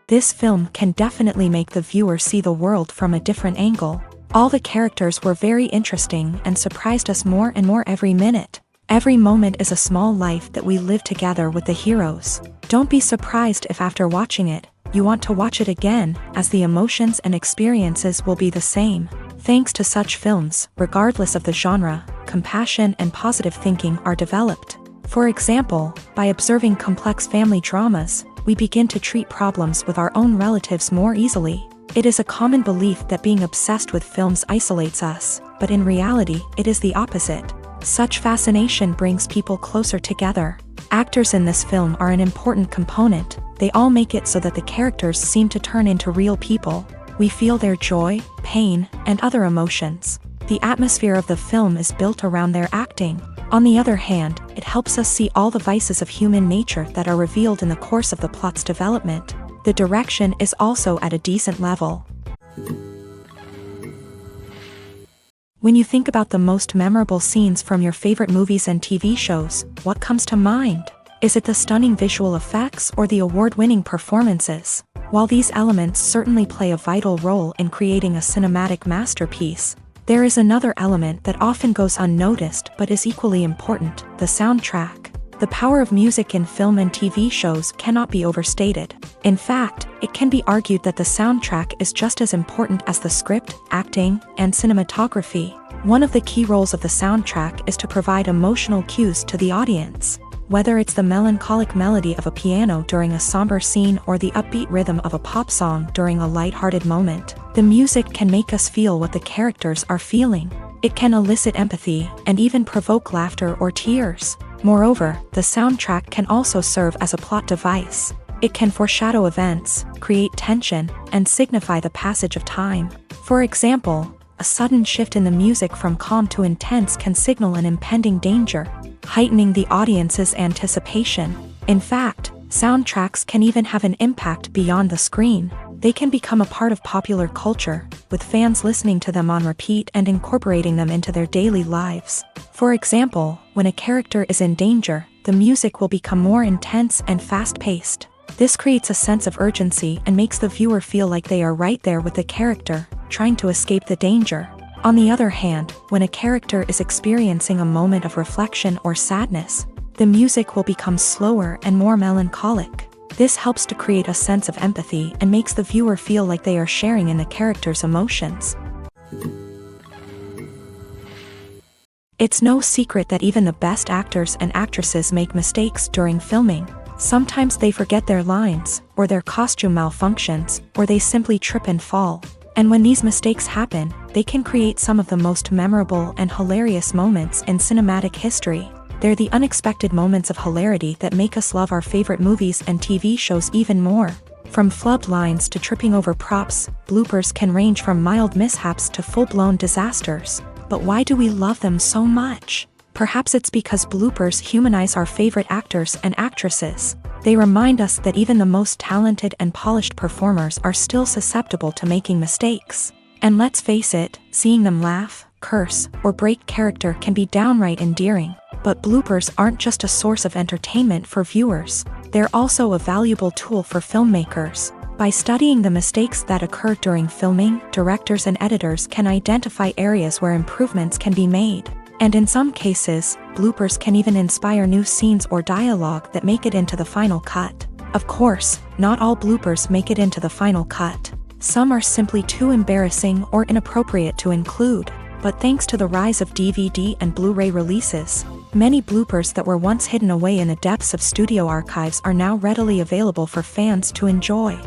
This film can definitely make the viewer see the world from a different angle. All the characters were very interesting and surprised us more and more every minute. Every moment is a small life that we live together with the heroes. Don't be surprised if after watching it, you want to watch it again, as the emotions and experiences will be the same. Thanks to such films, regardless of the genre, compassion and positive thinking are developed. For example, by observing complex family dramas, we begin to treat problems with our own relatives more easily. It is a common belief that being obsessed with films isolates us, but in reality, it is the opposite. Such fascination brings people closer together. Actors in this film are an important component. They all make it so that the characters seem to turn into real people. We feel their joy, pain, and other emotions. The atmosphere of the film is built around their acting. On the other hand, it helps us see all the vices of human nature that are revealed in the course of the plot's development. The direction is also at a decent level. When you think about the most memorable scenes from your favorite movies and TV shows, what comes to mind? Is it the stunning visual effects or the award-winning performances? While these elements certainly play a vital role in creating a cinematic masterpiece, there is another element that often goes unnoticed but is equally important: the soundtrack. The power of music in film and TV shows cannot be overstated. In fact, it can be argued that the soundtrack is just as important as the script, acting, and cinematography. One of the key roles of the soundtrack is to provide emotional cues to the audience. Whether it's the melancholic melody of a piano during a somber scene or the upbeat rhythm of a pop song during a light-hearted moment, the music can make us feel what the characters are feeling. It can elicit empathy and even provoke laughter or tears. Moreover, the soundtrack can also serve as a plot device. It can foreshadow events, create tension, and signify the passage of time. For example, a sudden shift in the music from calm to intense can signal an impending danger, heightening the audience's anticipation. In fact, soundtracks can even have an impact beyond the screen. They can become a part of popular culture, with fans listening to them on repeat and incorporating them into their daily lives. For example, when a character is in danger, the music will become more intense and fast-paced. This creates a sense of urgency and makes the viewer feel like they are right there with the character, trying to escape the danger. On the other hand, when a character is experiencing a moment of reflection or sadness, the music will become slower and more melancholic. This helps to create a sense of empathy and makes the viewer feel like they are sharing in the character's emotions. It's no secret that even the best actors and actresses make mistakes during filming. Sometimes they forget their lines, or their costume malfunctions, or they simply trip and fall. And when these mistakes happen, they can create some of the most memorable and hilarious moments in cinematic history. They're the unexpected moments of hilarity that make us love our favorite movies and TV shows even more. From flubbed lines to tripping over props, bloopers can range from mild mishaps to full-blown disasters. But why do we love them so much? Perhaps it's because bloopers humanize our favorite actors and actresses. They remind us that even the most talented and polished performers are still susceptible to making mistakes. And let's face it, seeing them laugh, curse, or break character can be downright endearing. But bloopers aren't just a source of entertainment for viewers. They're also a valuable tool for filmmakers. By studying the mistakes that occur during filming, directors and editors can identify areas where improvements can be made. And in some cases, bloopers can even inspire new scenes or dialogue that make it into the final cut. Of course, not all bloopers make it into the final cut. Some are simply too embarrassing or inappropriate to include. But thanks to the rise of DVD and Blu-ray releases, many bloopers that were once hidden away in the depths of studio archives are now readily available for fans to enjoy.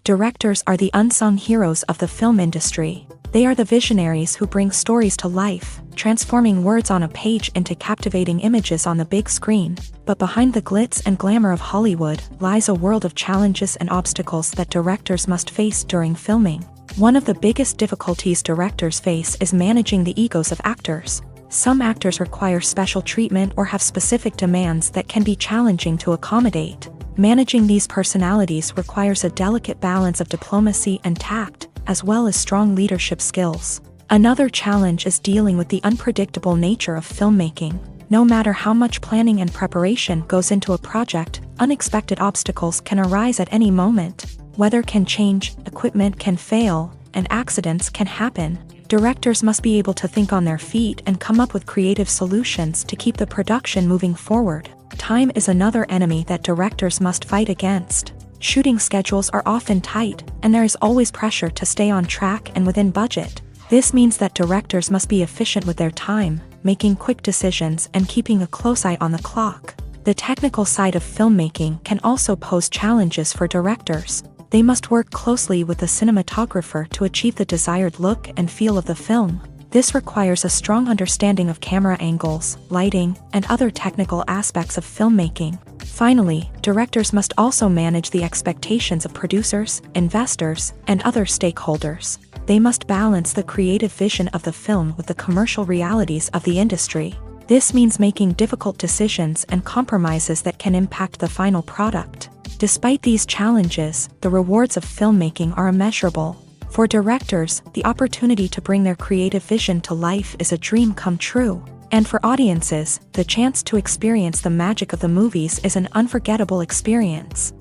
Directors are the unsung heroes of the film industry. They are the visionaries who bring stories to life, transforming words on a page into captivating images on the big screen. But behind the glitz and glamour of Hollywood lies a world of challenges and obstacles that directors must face during filming. One of the biggest difficulties directors face is managing the egos of actors. Some actors require special treatment or have specific demands that can be challenging to accommodate. Managing these personalities requires a delicate balance of diplomacy and tact, as well as strong leadership skills. Another challenge is dealing with the unpredictable nature of filmmaking. No matter how much planning and preparation goes into a project, unexpected obstacles can arise at any moment. Weather can change, equipment can fail, and accidents can happen. Directors must be able to think on their feet and come up with creative solutions to keep the production moving forward. Time is another enemy that directors must fight against. Shooting schedules are often tight, and there is always pressure to stay on track and within budget. This means that directors must be efficient with their time, making quick decisions and keeping a close eye on the clock. The technical side of filmmaking can also pose challenges for directors. They must work closely with the cinematographer to achieve the desired look and feel of the film. This requires a strong understanding of camera angles, lighting, and other technical aspects of filmmaking. Finally, directors must also manage the expectations of producers, investors, and other stakeholders. They must balance the creative vision of the film with the commercial realities of the industry. This means making difficult decisions and compromises that can impact the final product. Despite these challenges, the rewards of filmmaking are immeasurable. For directors, the opportunity to bring their creative vision to life is a dream come true. And for audiences, the chance to experience the magic of the movies is an unforgettable experience.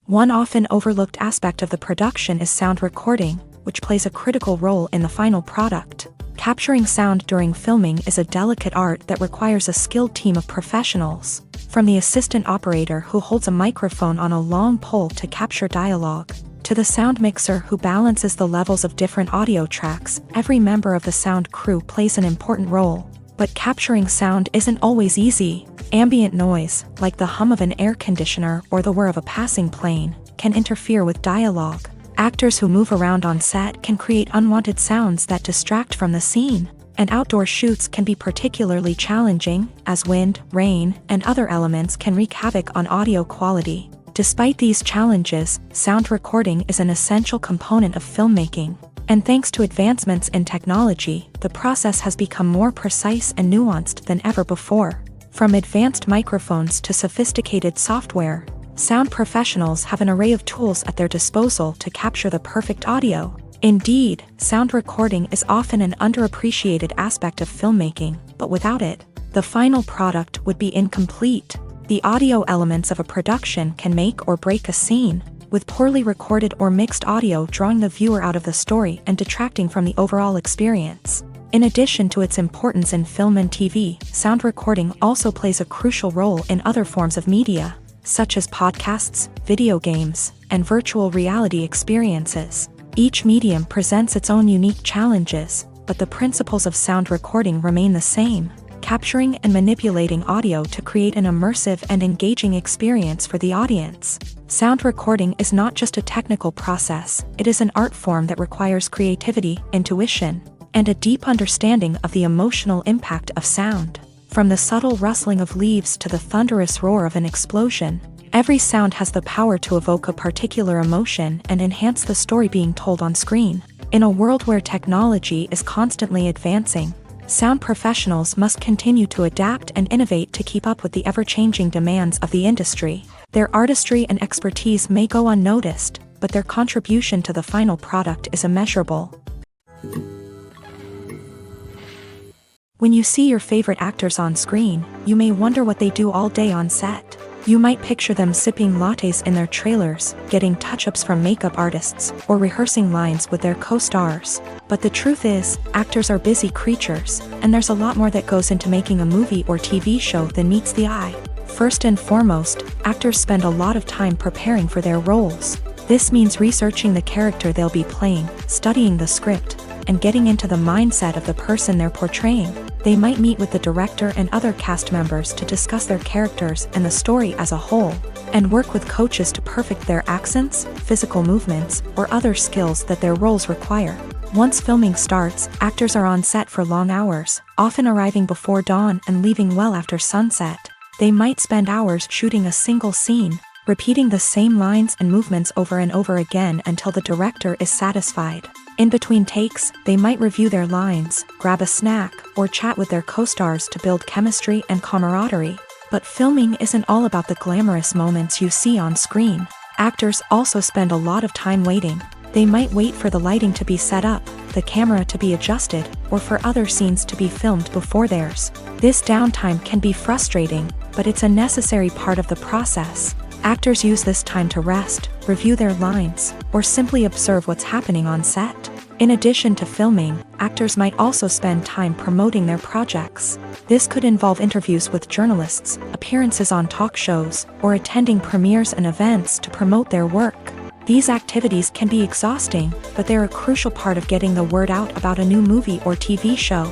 One often overlooked aspect of the production is sound recording, which plays a critical role in the final product. Capturing sound during filming is a delicate art that requires a skilled team of professionals. From the assistant operator who holds a microphone on a long pole to capture dialogue, to the sound mixer who balances the levels of different audio tracks, every member of the sound crew plays an important role. But capturing sound isn't always easy. Ambient noise, like the hum of an air conditioner or the whir of a passing plane, can interfere with dialogue. Actors who move around on set can create unwanted sounds that distract from the scene. And outdoor shoots can be particularly challenging, as wind, rain, and other elements can wreak havoc on audio quality. Despite these challenges, sound recording is an essential component of filmmaking. And thanks to advancements in technology, the process has become more precise and nuanced than ever before. From advanced microphones to sophisticated software, sound professionals have an array of tools at their disposal to capture the perfect audio. Indeed, sound recording is often an underappreciated aspect of filmmaking, but without it, the final product would be incomplete. The audio elements of a production can make or break a scene, with poorly recorded or mixed audio drawing the viewer out of the story and detracting from the overall experience. In addition to its importance in film and TV, sound recording also plays a crucial role in other forms of media, such as podcasts, video games, and virtual reality experiences. Each medium presents its own unique challenges, but the principles of sound recording remain the same, capturing and manipulating audio to create an immersive and engaging experience for the audience. Sound recording is not just a technical process, it is an art form that requires creativity, intuition, and a deep understanding of the emotional impact of sound. From the subtle rustling of leaves to the thunderous roar of an explosion, every sound has the power to evoke a particular emotion and enhance the story being told on screen. In a world where technology is constantly advancing, sound professionals must continue to adapt and innovate to keep up with the ever-changing demands of the industry. Their artistry and expertise may go unnoticed, but their contribution to the final product is immeasurable. When you see your favorite actors on screen, you may wonder what they do all day on set. You might picture them sipping lattes in their trailers, getting touch-ups from makeup artists, or rehearsing lines with their co-stars. But the truth is, actors are busy creatures, and there's a lot more that goes into making a movie or TV show than meets the eye. First and foremost, actors spend a lot of time preparing for their roles. This means researching the character they'll be playing, studying the script, and getting into the mindset of the person they're portraying. They might meet with the director and other cast members to discuss their characters and the story as a whole, and work with coaches to perfect their accents, physical movements, or other skills that their roles require. Once filming starts, actors are on set for long hours, often arriving before dawn and leaving well after sunset. They might spend hours shooting a single scene, repeating the same lines and movements over and over again until the director is satisfied. In between takes, they might review their lines, grab a snack, or chat with their co-stars to build chemistry and camaraderie. But filming isn't all about the glamorous moments you see on screen. Actors also spend a lot of time waiting. They might wait for the lighting to be set up, the camera to be adjusted, or for other scenes to be filmed before theirs. This downtime can be frustrating, but it's a necessary part of the process. Actors use this time to rest, review their lines, or simply observe what's happening on set. In addition to filming, actors might also spend time promoting their projects. This could involve interviews with journalists, appearances on talk shows, or attending premieres and events to promote their work. These activities can be exhausting, but they're a crucial part of getting the word out about a new movie or TV show.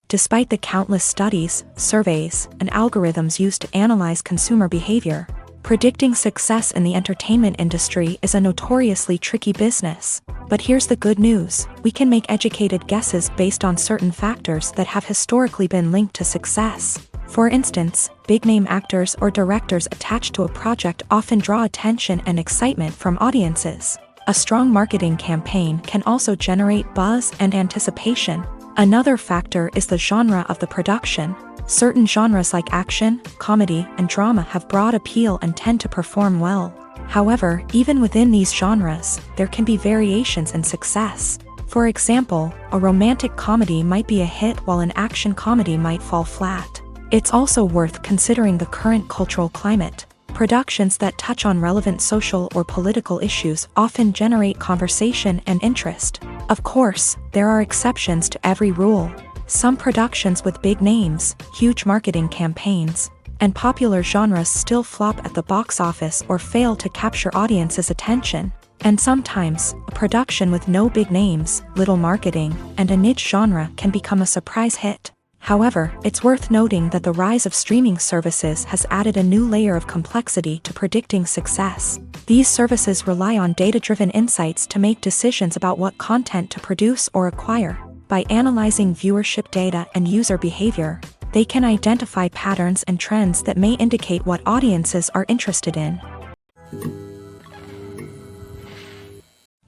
Despite the countless studies, surveys, and algorithms used to analyze consumer behavior, predicting success in the entertainment industry is a notoriously tricky business. But here's the good news: we can make educated guesses based on certain factors that have historically been linked to success. For instance, big-name actors or directors attached to a project often draw attention and excitement from audiences. A strong marketing campaign can also generate buzz and anticipation. Another factor is the genre of the production. Certain genres like action, comedy, and drama have broad appeal and tend to perform well. However, even within these genres, there can be variations in success. For example, a romantic comedy might be a hit while an action comedy might fall flat. It's also worth considering the current cultural climate. Productions that touch on relevant social or political issues often generate conversation and interest. Of course, there are exceptions to every rule. Some productions with big names, huge marketing campaigns, and popular genres still flop at the box office or fail to capture audiences' attention. And sometimes, a production with no big names, little marketing, and a niche genre can become a surprise hit. However, it's worth noting that the rise of streaming services has added a new layer of complexity to predicting success. These services rely on data-driven insights to make decisions about what content to produce or acquire. By analyzing viewership data and user behavior, they can identify patterns and trends that may indicate what audiences are interested in.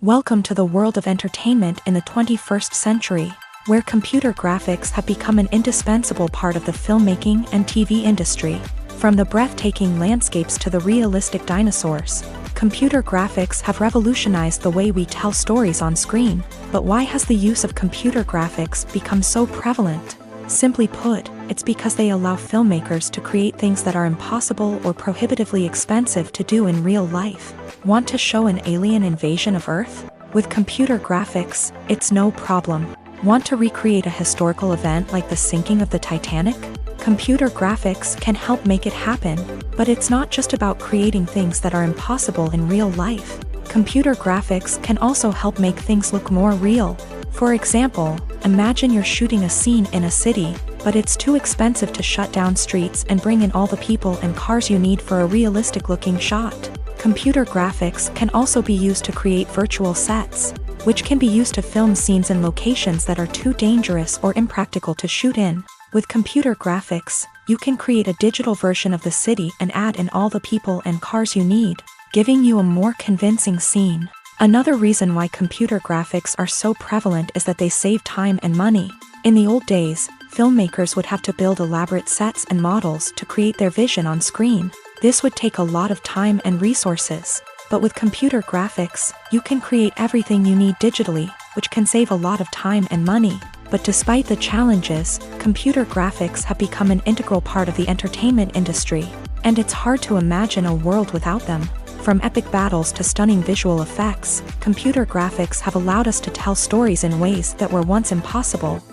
Welcome to the world of entertainment in the 21st century, where computer graphics have become an indispensable part of the filmmaking and TV industry. From the breathtaking landscapes to the realistic dinosaurs, computer graphics have revolutionized the way we tell stories on screen. But why has the use of computer graphics become so prevalent? Simply put, it's because they allow filmmakers to create things that are impossible or prohibitively expensive to do in real life. Want to show an alien invasion of Earth? With computer graphics, it's no problem. Want to recreate a historical event like the sinking of the Titanic? Computer graphics can help make it happen, but it's not just about creating things that are impossible in real life. Computer graphics can also help make things look more real. For example, imagine you're shooting a scene in a city, but it's too expensive to shut down streets and bring in all the people and cars you need for a realistic-looking shot. Computer graphics can also be used to create virtual sets, which can be used to film scenes in locations that are too dangerous or impractical to shoot in. With computer graphics, you can create a digital version of the city and add in all the people and cars you need, giving you a more convincing scene. Another reason why computer graphics are so prevalent is that they save time and money. In the old days, filmmakers would have to build elaborate sets and models to create their vision on screen. This would take a lot of time and resources. But with computer graphics, you can create everything you need digitally, which can save a lot of time and money. But despite the challenges, computer graphics have become an integral part of the entertainment industry, and it's hard to imagine a world without them. From epic battles to stunning visual effects, computer graphics have allowed us to tell stories in ways that were once impossible.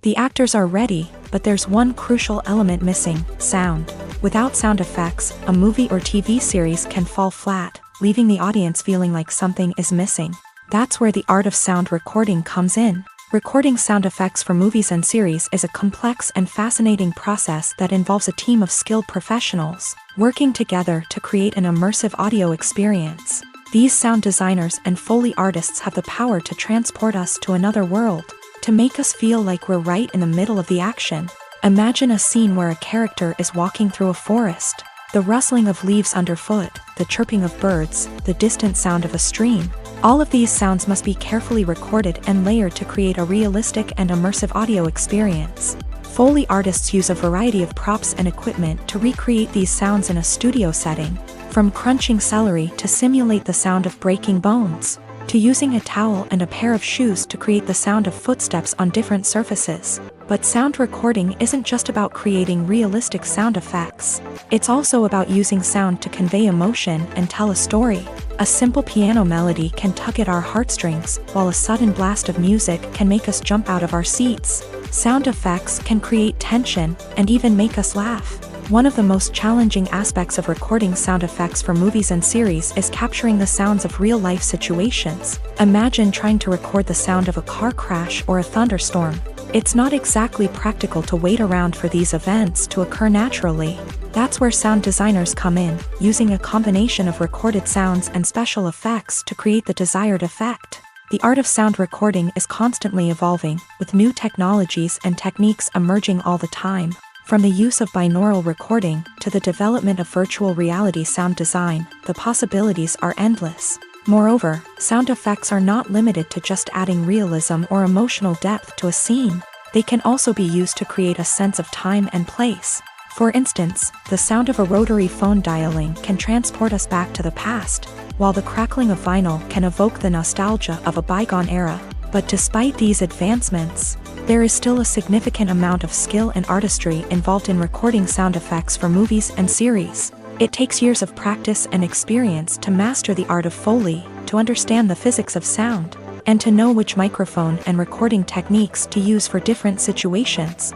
The actors are ready, but there's one crucial element missing: sound. Without sound effects, a movie or TV series can fall flat, leaving the audience feeling like something is missing. That's where the art of sound recording comes in. Recording sound effects for movies and series is a complex and fascinating process that involves a team of skilled professionals working together to create an immersive audio experience. These sound designers and Foley artists have the power to transport us to another world, to make us feel like we're right in the middle of the action. Imagine a scene where a character is walking through a forest. The rustling of leaves underfoot, the chirping of birds, the distant sound of a stream. All of these sounds must be carefully recorded and layered to create a realistic and immersive audio experience. Foley artists use a variety of props and equipment to recreate these sounds in a studio setting, from crunching celery to simulate the sound of breaking bones, to using a towel and a pair of shoes to create the sound of footsteps on different surfaces. But sound recording isn't just about creating realistic sound effects. It's also about using sound to convey emotion and tell a story. A simple piano melody can tug at our heartstrings, while a sudden blast of music can make us jump out of our seats. Sound effects can create tension and even make us laugh. One of the most challenging aspects of recording sound effects for movies and series is capturing the sounds of real-life situations. Imagine trying to record the sound of a car crash or a thunderstorm. It's not exactly practical to wait around for these events to occur naturally. That's where sound designers come in, using a combination of recorded sounds and special effects to create the desired effect. The art of sound recording is constantly evolving, with new technologies and techniques emerging all the time. From the use of binaural recording to the development of virtual reality sound design, the possibilities are endless. Moreover, sound effects are not limited to just adding realism or emotional depth to a scene. They can also be used to create a sense of time and place. For instance, the sound of a rotary phone dialing can transport us back to the past, while the crackling of vinyl can evoke the nostalgia of a bygone era. But despite these advancements, there is still a significant amount of skill and artistry involved in recording sound effects for movies and series. It takes years of practice and experience to master the art of Foley, to understand the physics of sound, and to know which microphone and recording techniques to use for different situations.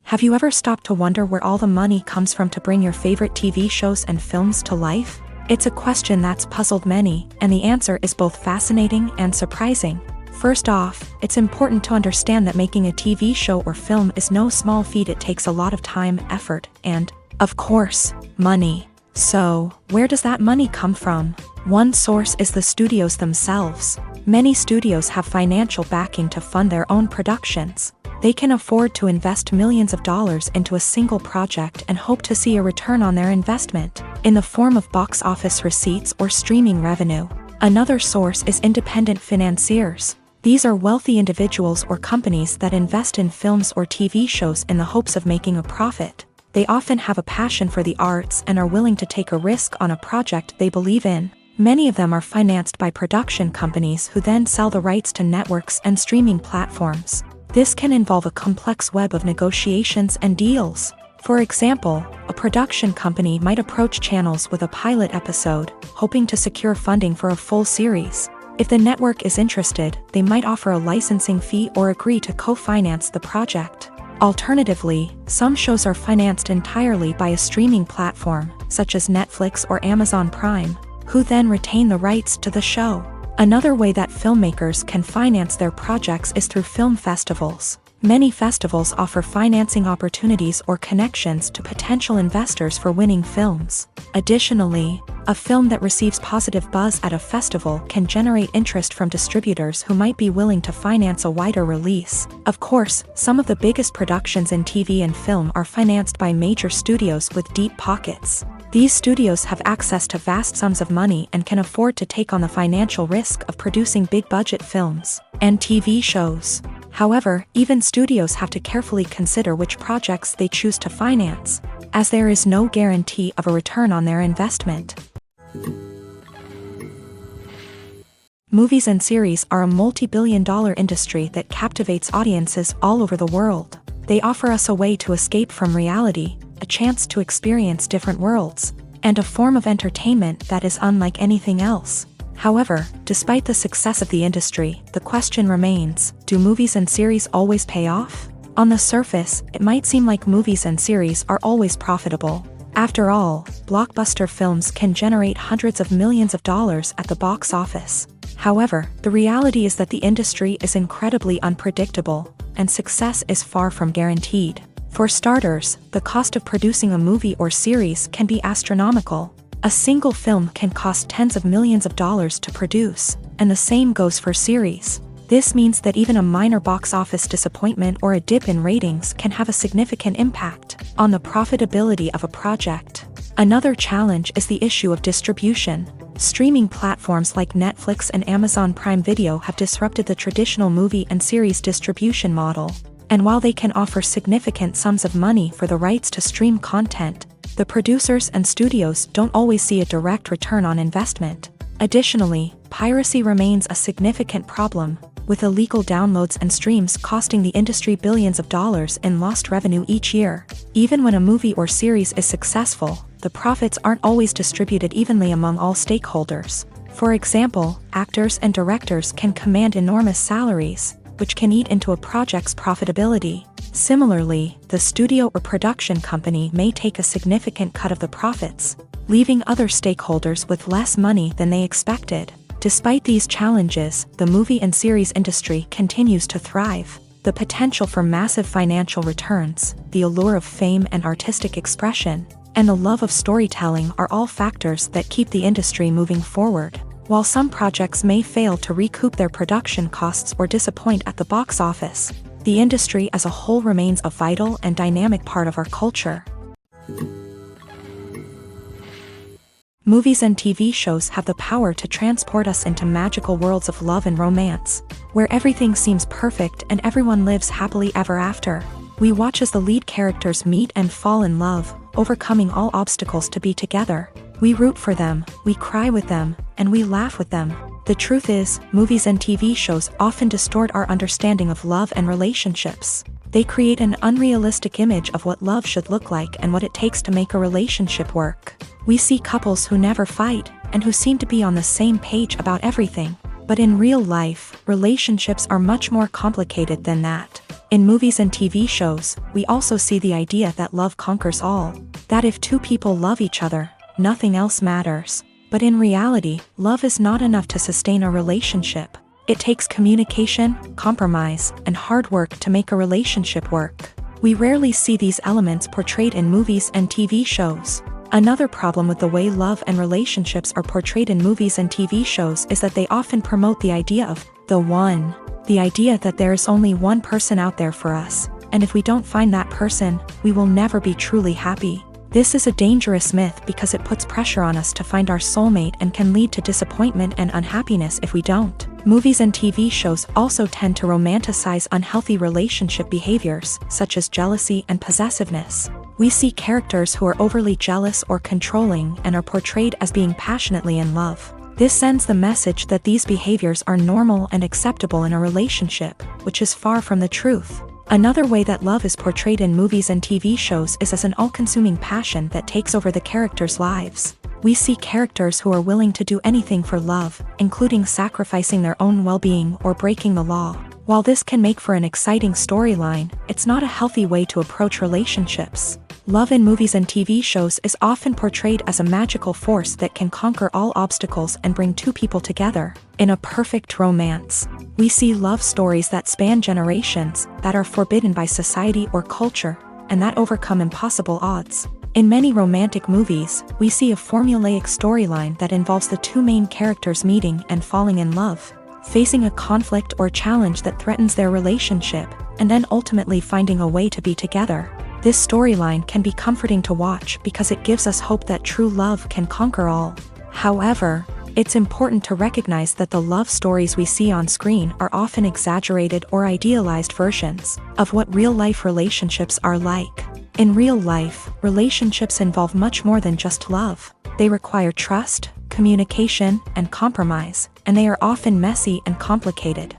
Have you ever stopped to wonder where all the money comes from to bring your favorite TV shows and films to life? It's a question that's puzzled many, and the answer is both fascinating and surprising. First off, it's important to understand that making a TV show or film is no small feat. It takes a lot of time, effort, and, of course, money. So, where does that money come from? One source is the studios themselves. Many studios have financial backing to fund their own productions. They can afford to invest millions of dollars into a single project and hope to see a return on their investment, in the form of box office receipts or streaming revenue. Another source is independent financiers. These are wealthy individuals or companies that invest in films or TV shows in the hopes of making a profit. They often have a passion for the arts and are willing to take a risk on a project they believe in. Many of them are financed by production companies who then sell the rights to networks and streaming platforms. This can involve a complex web of negotiations and deals. For example, a production company might approach channels with a pilot episode, hoping to secure funding for a full series. If the network is interested, they might offer a licensing fee or agree to co-finance the project. Alternatively, some shows are financed entirely by a streaming platform, such as Netflix or Amazon Prime, who then retain the rights to the show. Another way that filmmakers can finance their projects is through film festivals. Many festivals offer financing opportunities or connections to potential investors for winning films. Additionally, a film that receives positive buzz at a festival can generate interest from distributors who might be willing to finance a wider release. Of course, some of the biggest productions in TV and film are financed by major studios with deep pockets. These studios have access to vast sums of money and can afford to take on the financial risk of producing big-budget films and TV shows. However, even studios have to carefully consider which projects they choose to finance, as there is no guarantee of a return on their investment. Movies and series are a multi-billion-dollar industry that captivates audiences all over the world. They offer us a way to escape from reality, a chance to experience different worlds, and a form of entertainment that is unlike anything else. However, despite the success of the industry, the question remains, do movies and series always pay off? On the surface, it might seem like movies and series are always profitable. After all, blockbuster films can generate hundreds of millions of dollars at the box office. However, the reality is that the industry is incredibly unpredictable, and success is far from guaranteed. For starters, the cost of producing a movie or series can be astronomical. A single film can cost tens of millions of dollars to produce, and the same goes for series. This means that even a minor box office disappointment or a dip in ratings can have a significant impact on the profitability of a project. Another challenge is the issue of distribution. Streaming platforms like Netflix and Amazon Prime Video have disrupted the traditional movie and series distribution model. And while they can offer significant sums of money for the rights to stream content, the producers and studios don't always see a direct return on investment. Additionally, piracy remains a significant problem, with illegal downloads and streams costing the industry billions of dollars in lost revenue each year. Even when a movie or series is successful, the profits aren't always distributed evenly among all stakeholders. For example, actors and directors can command enormous salaries, which can eat into a project's profitability. Similarly, the studio or production company may take a significant cut of the profits, leaving other stakeholders with less money than they expected. Despite these challenges, the movie and series industry continues to thrive. The potential for massive financial returns, the allure of fame and artistic expression, and the love of storytelling are all factors that keep the industry moving forward. While some projects may fail to recoup their production costs or disappoint at the box office, the industry as a whole remains a vital and dynamic part of our culture. Movies and TV shows have the power to transport us into magical worlds of love and romance, where everything seems perfect and everyone lives happily ever after. We watch as the lead characters meet and fall in love, overcoming all obstacles to be together. We root for them, we cry with them, and we laugh with them. The truth is, movies and TV shows often distort our understanding of love and relationships. They create an unrealistic image of what love should look like and what it takes to make a relationship work. We see couples who never fight, and who seem to be on the same page about everything. But in real life, relationships are much more complicated than that. In movies and TV shows, we also see the idea that love conquers all. That if two people love each other, nothing else matters. But in reality, love is not enough to sustain a relationship. It takes communication, compromise, and hard work to make a relationship work. We rarely see these elements portrayed in movies and TV shows. Another problem with the way love and relationships are portrayed in movies and TV shows is that they often promote the idea of the one. The idea that there is only one person out there for us, and if we don't find that person, we will never be truly happy. This is a dangerous myth because it puts pressure on us to find our soulmate and can lead to disappointment and unhappiness if we don't. Movies and TV shows also tend to romanticize unhealthy relationship behaviors, such as jealousy and possessiveness. We see characters who are overly jealous or controlling and are portrayed as being passionately in love. This sends the message that these behaviors are normal and acceptable in a relationship, which is far from the truth. Another way that love is portrayed in movies and TV shows is as an all-consuming passion that takes over the characters' lives. We see characters who are willing to do anything for love, including sacrificing their own well-being or breaking the law. While this can make for an exciting storyline, it's not a healthy way to approach relationships. Love in movies and TV shows is often portrayed as a magical force that can conquer all obstacles and bring two people together in a perfect romance. We see love stories that span generations, that are forbidden by society or culture, and that overcome impossible odds. In many romantic movies, we see a formulaic storyline that involves the two main characters meeting and falling in love, facing a conflict or challenge that threatens their relationship, and then ultimately finding a way to be together. This storyline can be comforting to watch because it gives us hope that true love can conquer all. However, it's important to recognize that the love stories we see on screen are often exaggerated or idealized versions of what real-life relationships are like. In real life, relationships involve much more than just love. They require trust, communication, and compromise, and they are often messy and complicated.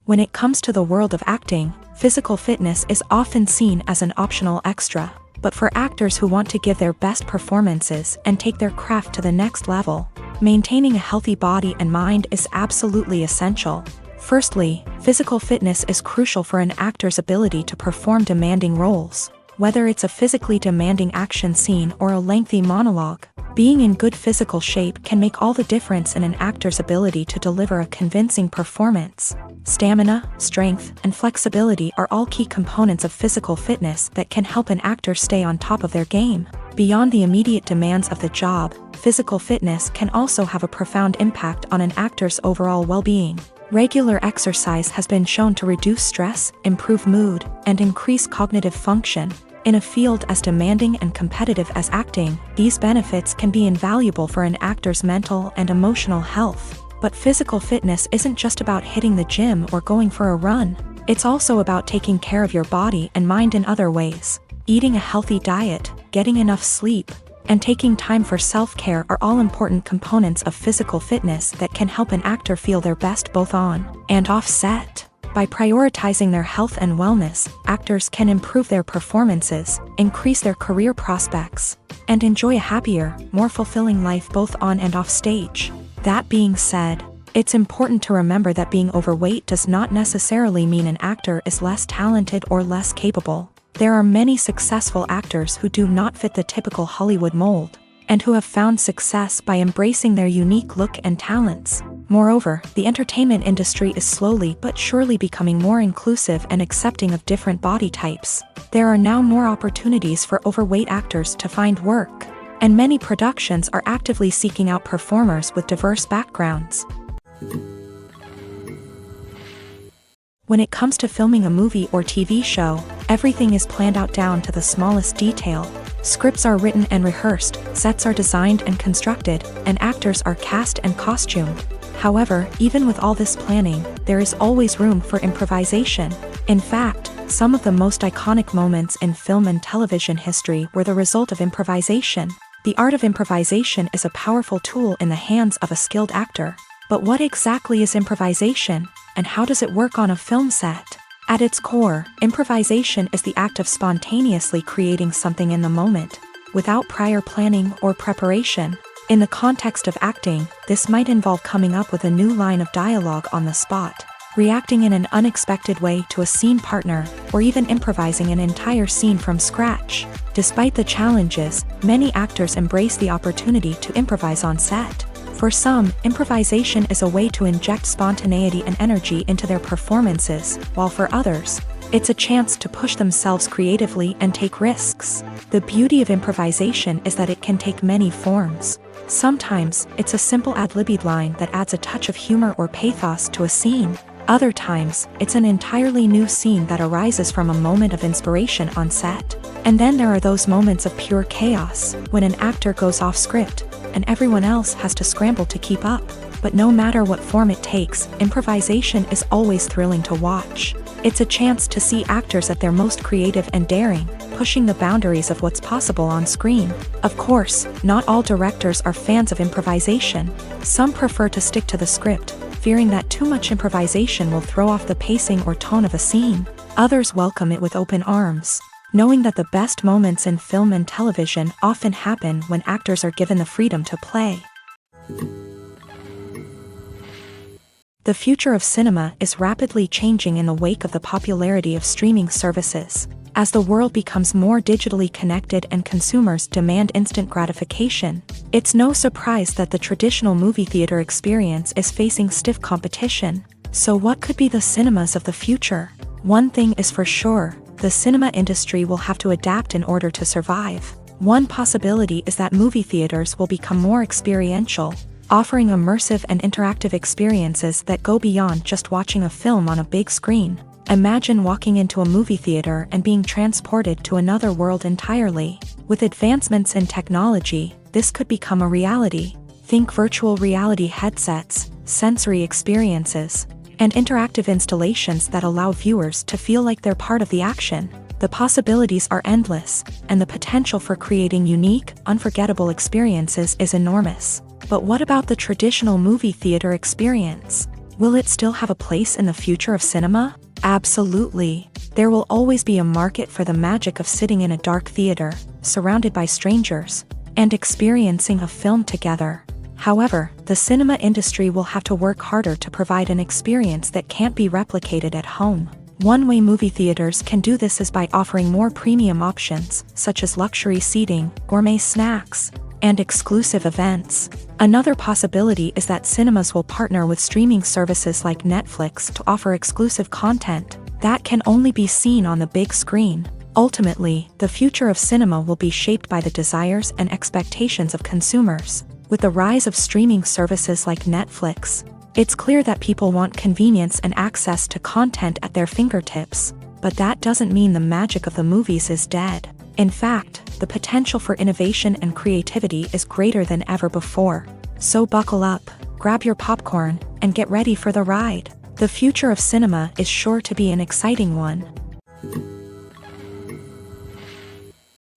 When it comes to the world of acting, physical fitness is often seen as an optional extra. But for actors who want to give their best performances and take their craft to the next level, maintaining a healthy body and mind is absolutely essential. Firstly, physical fitness is crucial for an actor's ability to perform demanding roles. Whether it's a physically demanding action scene or a lengthy monologue, being in good physical shape can make all the difference in an actor's ability to deliver a convincing performance. Stamina, strength, and flexibility are all key components of physical fitness that can help an actor stay on top of their game. Beyond the immediate demands of the job, physical fitness can also have a profound impact on an actor's overall well-being. Regular exercise has been shown to reduce stress, improve mood, and increase cognitive function. In a field as demanding and competitive as acting, these benefits can be invaluable for an actor's mental and emotional health. But physical fitness isn't just about hitting the gym or going for a run. It's also about taking care of your body and mind in other ways. Eating a healthy diet, getting enough sleep, and taking time for self-care are all important components of physical fitness that can help an actor feel their best both on and off set. By prioritizing their health and wellness, actors can improve their performances, increase their career prospects, and enjoy a happier, more fulfilling life both on and off stage. That being said, it's important to remember that being overweight does not necessarily mean an actor is less talented or less capable. There are many successful actors who do not fit the typical Hollywood mold, and who have found success by embracing their unique look and talents. Moreover, the entertainment industry is slowly but surely becoming more inclusive and accepting of different body types. There are now more opportunities for overweight actors to find work, and many productions are actively seeking out performers with diverse backgrounds. When it comes to filming a movie or TV show, everything is planned out down to the smallest detail. Scripts are written and rehearsed, sets are designed and constructed, and actors are cast and costumed. However, even with all this planning, there is always room for improvisation. In fact, some of the most iconic moments in film and television history were the result of improvisation. The art of improvisation is a powerful tool in the hands of a skilled actor. But what exactly is improvisation, and how does it work on a film set? At its core, improvisation is the act of spontaneously creating something in the moment, without prior planning or preparation. In the context of acting, this might involve coming up with a new line of dialogue on the spot, reacting in an unexpected way to a scene partner, or even improvising an entire scene from scratch. Despite the challenges, many actors embrace the opportunity to improvise on set. For some, improvisation is a way to inject spontaneity and energy into their performances, while for others, it's a chance to push themselves creatively and take risks. The beauty of improvisation is that it can take many forms. Sometimes, it's a simple ad-libbed line that adds a touch of humor or pathos to a scene. Other times, it's an entirely new scene that arises from a moment of inspiration on set. And then there are those moments of pure chaos, when an actor goes off script, and everyone else has to scramble to keep up. But no matter what form it takes, improvisation is always thrilling to watch. It's a chance to see actors at their most creative and daring, pushing the boundaries of what's possible on screen. Of course, not all directors are fans of improvisation. Some prefer to stick to the script, fearing that too much improvisation will throw off the pacing or tone of a scene. Others welcome it with open arms, knowing that the best moments in film and television often happen when actors are given the freedom to play. The future of cinema is rapidly changing in the wake of the popularity of streaming services. As the world becomes more digitally connected and consumers demand instant gratification, it's no surprise that the traditional movie theater experience is facing stiff competition. So what could be the cinemas of the future? One thing is for sure, the cinema industry will have to adapt in order to survive. One possibility is that movie theaters will become more experiential, offering immersive and interactive experiences that go beyond just watching a film on a big screen. Imagine walking into a movie theater and being transported to another world entirely. With advancements in technology, this could become a reality. Think virtual reality headsets, sensory experiences, and interactive installations that allow viewers to feel like they're part of the action. The possibilities are endless, and the potential for creating unique, unforgettable experiences is enormous. But what about the traditional movie theater experience? Will it still have a place in the future of cinema? Absolutely. There will always be a market for the magic of sitting in a dark theater, surrounded by strangers, and experiencing a film together. However, the cinema industry will have to work harder to provide an experience that can't be replicated at home. One way movie theaters can do this is by offering more premium options, such as luxury seating, gourmet snacks, and exclusive events. Another possibility is that cinemas will partner with streaming services like Netflix to offer exclusive content that can only be seen on the big screen. Ultimately, the future of cinema will be shaped by the desires and expectations of consumers. With the rise of streaming services like Netflix, it's clear that people want convenience and access to content at their fingertips. But that doesn't mean the magic of the movies is dead. In fact, the potential for innovation and creativity is greater than ever before. So buckle up, grab your popcorn, and get ready for the ride. The future of cinema is sure to be an exciting one.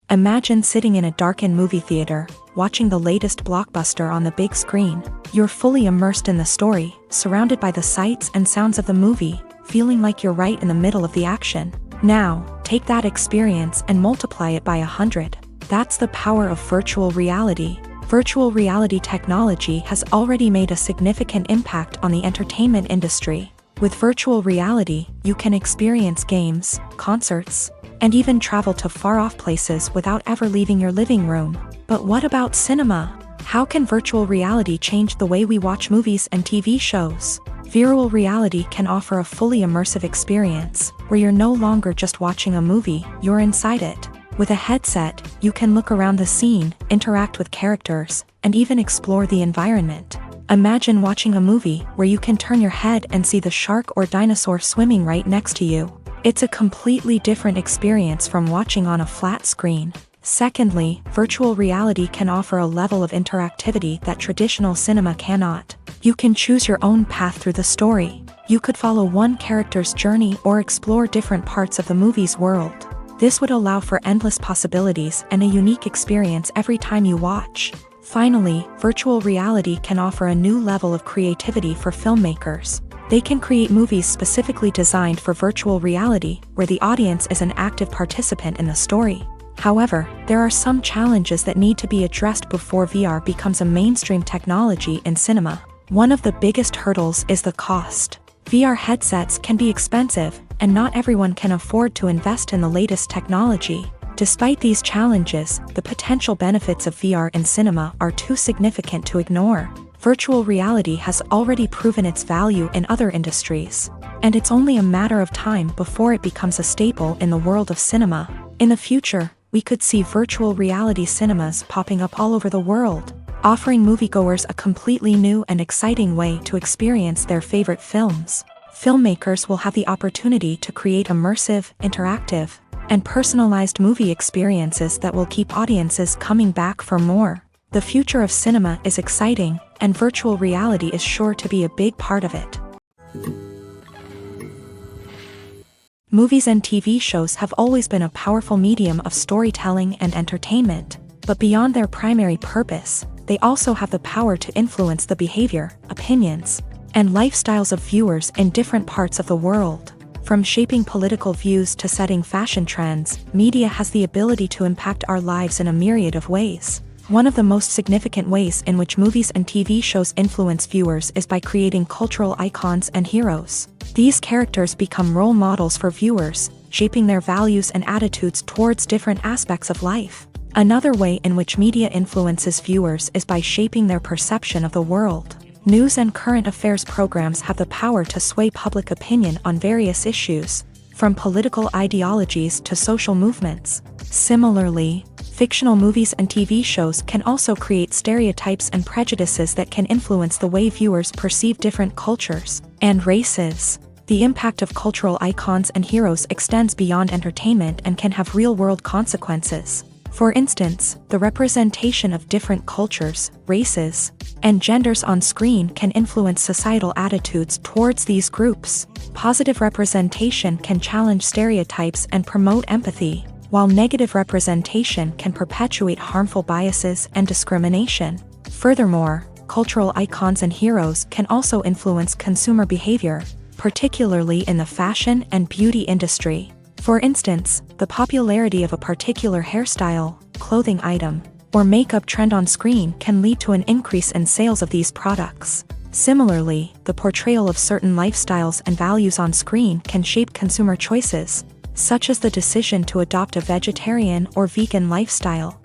Imagine sitting in a darkened movie theater, watching the latest blockbuster on the big screen. You're fully immersed in the story, surrounded by the sights and sounds of the movie, feeling like you're right in the middle of the action. Now, take that experience and multiply it by 100. That's the power of virtual reality. Virtual reality technology has already made a significant impact on the entertainment industry. With virtual reality, you can experience games, concerts, and even travel to far-off places without ever leaving your living room. But what about cinema? How can virtual reality change the way we watch movies and TV shows? Virtual reality can offer a fully immersive experience, where you're no longer just watching a movie, you're inside it. With a headset, you can look around the scene, interact with characters, and even explore the environment. Imagine watching a movie where you can turn your head and see the shark or dinosaur swimming right next to you. It's a completely different experience from watching on a flat screen. Secondly, virtual reality can offer a level of interactivity that traditional cinema cannot. You can choose your own path through the story. You could follow one character's journey or explore different parts of the movie's world. This would allow for endless possibilities and a unique experience every time you watch. Finally, virtual reality can offer a new level of creativity for filmmakers. They can create movies specifically designed for virtual reality, where the audience is an active participant in the story. However, there are some challenges that need to be addressed before VR becomes a mainstream technology in cinema. One of the biggest hurdles is the cost. VR headsets can be expensive, and not everyone can afford to invest in the latest technology. Despite these challenges, the potential benefits of VR in cinema are too significant to ignore. Virtual reality has already proven its value in other industries, and it's only a matter of time before it becomes a staple in the world of cinema. In the future, we could see virtual reality cinemas popping up all over the world, offering moviegoers a completely new and exciting way to experience their favorite films. Filmmakers will have the opportunity to create immersive, interactive, and personalized movie experiences that will keep audiences coming back for more. The future of cinema is exciting, and virtual reality is sure to be a big part of it. Movies and TV shows have always been a powerful medium of storytelling and entertainment, but beyond their primary purpose, they also have the power to influence the behavior, opinions, and lifestyles of viewers in different parts of the world. From shaping political views to setting fashion trends, media has the ability to impact our lives in a myriad of ways. One of the most significant ways in which movies and TV shows influence viewers is by creating cultural icons and heroes. These characters become role models for viewers, shaping their values and attitudes towards different aspects of life. Another way in which media influences viewers is by shaping their perception of the world. News and current affairs programs have the power to sway public opinion on various issues, from political ideologies to social movements. Similarly, fictional movies and TV shows can also create stereotypes and prejudices that can influence the way viewers perceive different cultures and races. The impact of cultural icons and heroes extends beyond entertainment and can have real-world consequences. For instance, the representation of different cultures, races, and genders on screen can influence societal attitudes towards these groups. Positive representation can challenge stereotypes and promote empathy, while negative representation can perpetuate harmful biases and discrimination. Furthermore, cultural icons and heroes can also influence consumer behavior, particularly in the fashion and beauty industry. For instance, the popularity of a particular hairstyle, clothing item, or makeup trend on screen can lead to an increase in sales of these products. Similarly, the portrayal of certain lifestyles and values on screen can shape consumer choices, such as the decision to adopt a vegetarian or vegan lifestyle.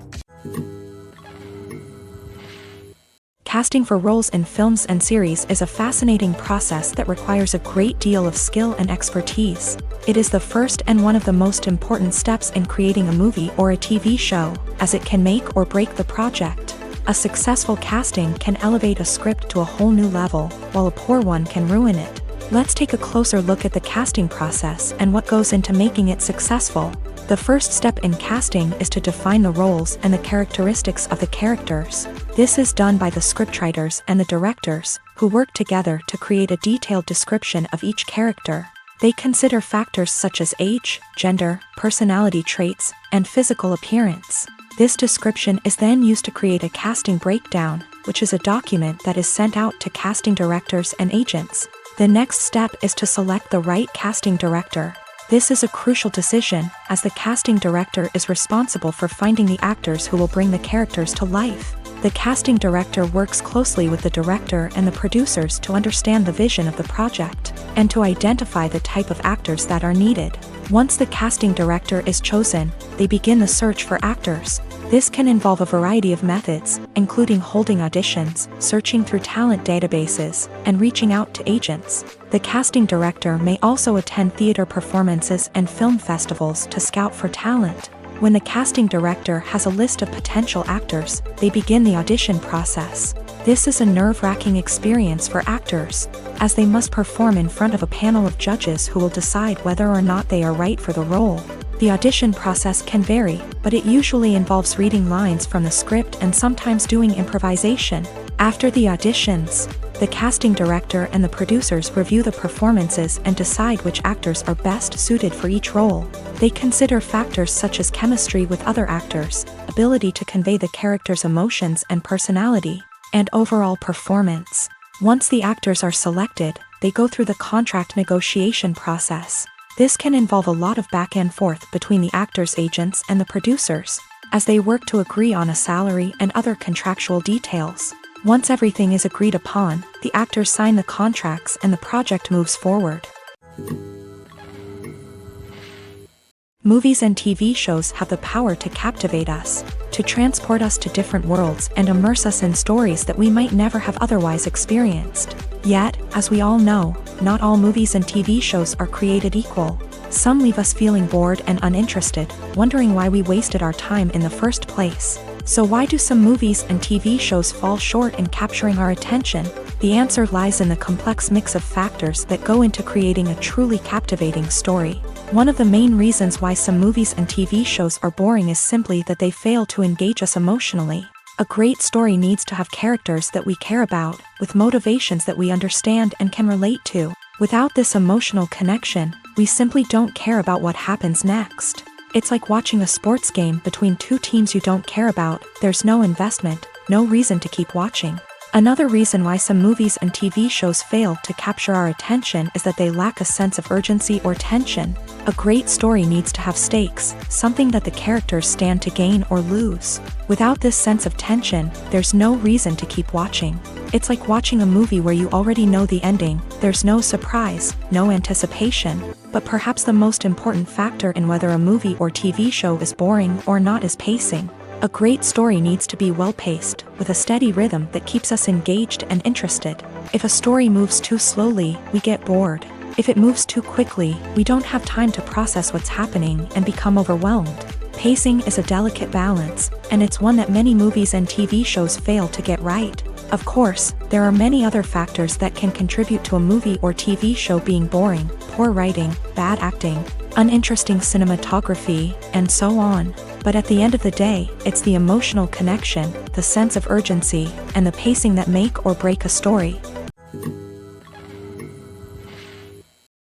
Casting for roles in films and series is a fascinating process that requires a great deal of skill and expertise. It is the first and one of the most important steps in creating a movie or a TV show, as it can make or break the project. A successful casting can elevate a script to a whole new level, while a poor one can ruin it. Let's take a closer look at the casting process and what goes into making it successful. The first step in casting is to define the roles and the characteristics of the characters. This is done by the scriptwriters and the directors, who work together to create a detailed description of each character. They consider factors such as age, gender, personality traits, and physical appearance. This description is then used to create a casting breakdown, which is a document that is sent out to casting directors and agents. The next step is to select the right casting director. This is a crucial decision, as the casting director is responsible for finding the actors who will bring the characters to life. The casting director works closely with the director and the producers to understand the vision of the project, and to identify the type of actors that are needed. Once the casting director is chosen, they begin the search for actors. This can involve a variety of methods, including holding auditions, searching through talent databases, and reaching out to agents. The casting director may also attend theater performances and film festivals to scout for talent. When the casting director has a list of potential actors, they begin the audition process. This is a nerve-wracking experience for actors, as they must perform in front of a panel of judges who will decide whether or not they are right for the role. The audition process can vary, but it usually involves reading lines from the script and sometimes doing improvisation. After the auditions, the casting director and the producers review the performances and decide which actors are best suited for each role. They consider factors such as chemistry with other actors, ability to convey the character's emotions and personality, and overall performance. Once the actors are selected, they go through the contract negotiation process. This can involve a lot of back and forth between the actors' agents and the producers, as they work to agree on a salary and other contractual details. Once everything is agreed upon, the actors sign the contracts and the project moves forward. Movies and TV shows have the power to captivate us, to transport us to different worlds and immerse us in stories that we might never have otherwise experienced. Yet, as we all know, not all movies and TV shows are created equal. Some leave us feeling bored and uninterested, wondering why we wasted our time in the first place. So why do some movies and TV shows fall short in capturing our attention? The answer lies in the complex mix of factors that go into creating a truly captivating story. One of the main reasons why some movies and TV shows are boring is simply that they fail to engage us emotionally. A great story needs to have characters that we care about, with motivations that we understand and can relate to. Without this emotional connection, we simply don't care about what happens next. It's like watching a sports game between two teams you don't care about. There's no investment, no reason to keep watching. Another reason why some movies and TV shows fail to capture our attention is that they lack a sense of urgency or tension. A great story needs to have stakes, something that the characters stand to gain or lose. Without this sense of tension, there's no reason to keep watching. It's like watching a movie where you already know the ending. There's no surprise, no anticipation. But perhaps the most important factor in whether a movie or TV show is boring or not is pacing. A great story needs to be well-paced, with a steady rhythm that keeps us engaged and interested. If a story moves too slowly, we get bored. If it moves too quickly, we don't have time to process what's happening and become overwhelmed. Pacing is a delicate balance, and it's one that many movies and TV shows fail to get right. Of course, there are many other factors that can contribute to a movie or TV show being boring: poor writing, bad acting, uninteresting cinematography, and so on. But at the end of the day, it's the emotional connection, the sense of urgency, and the pacing that make or break a story.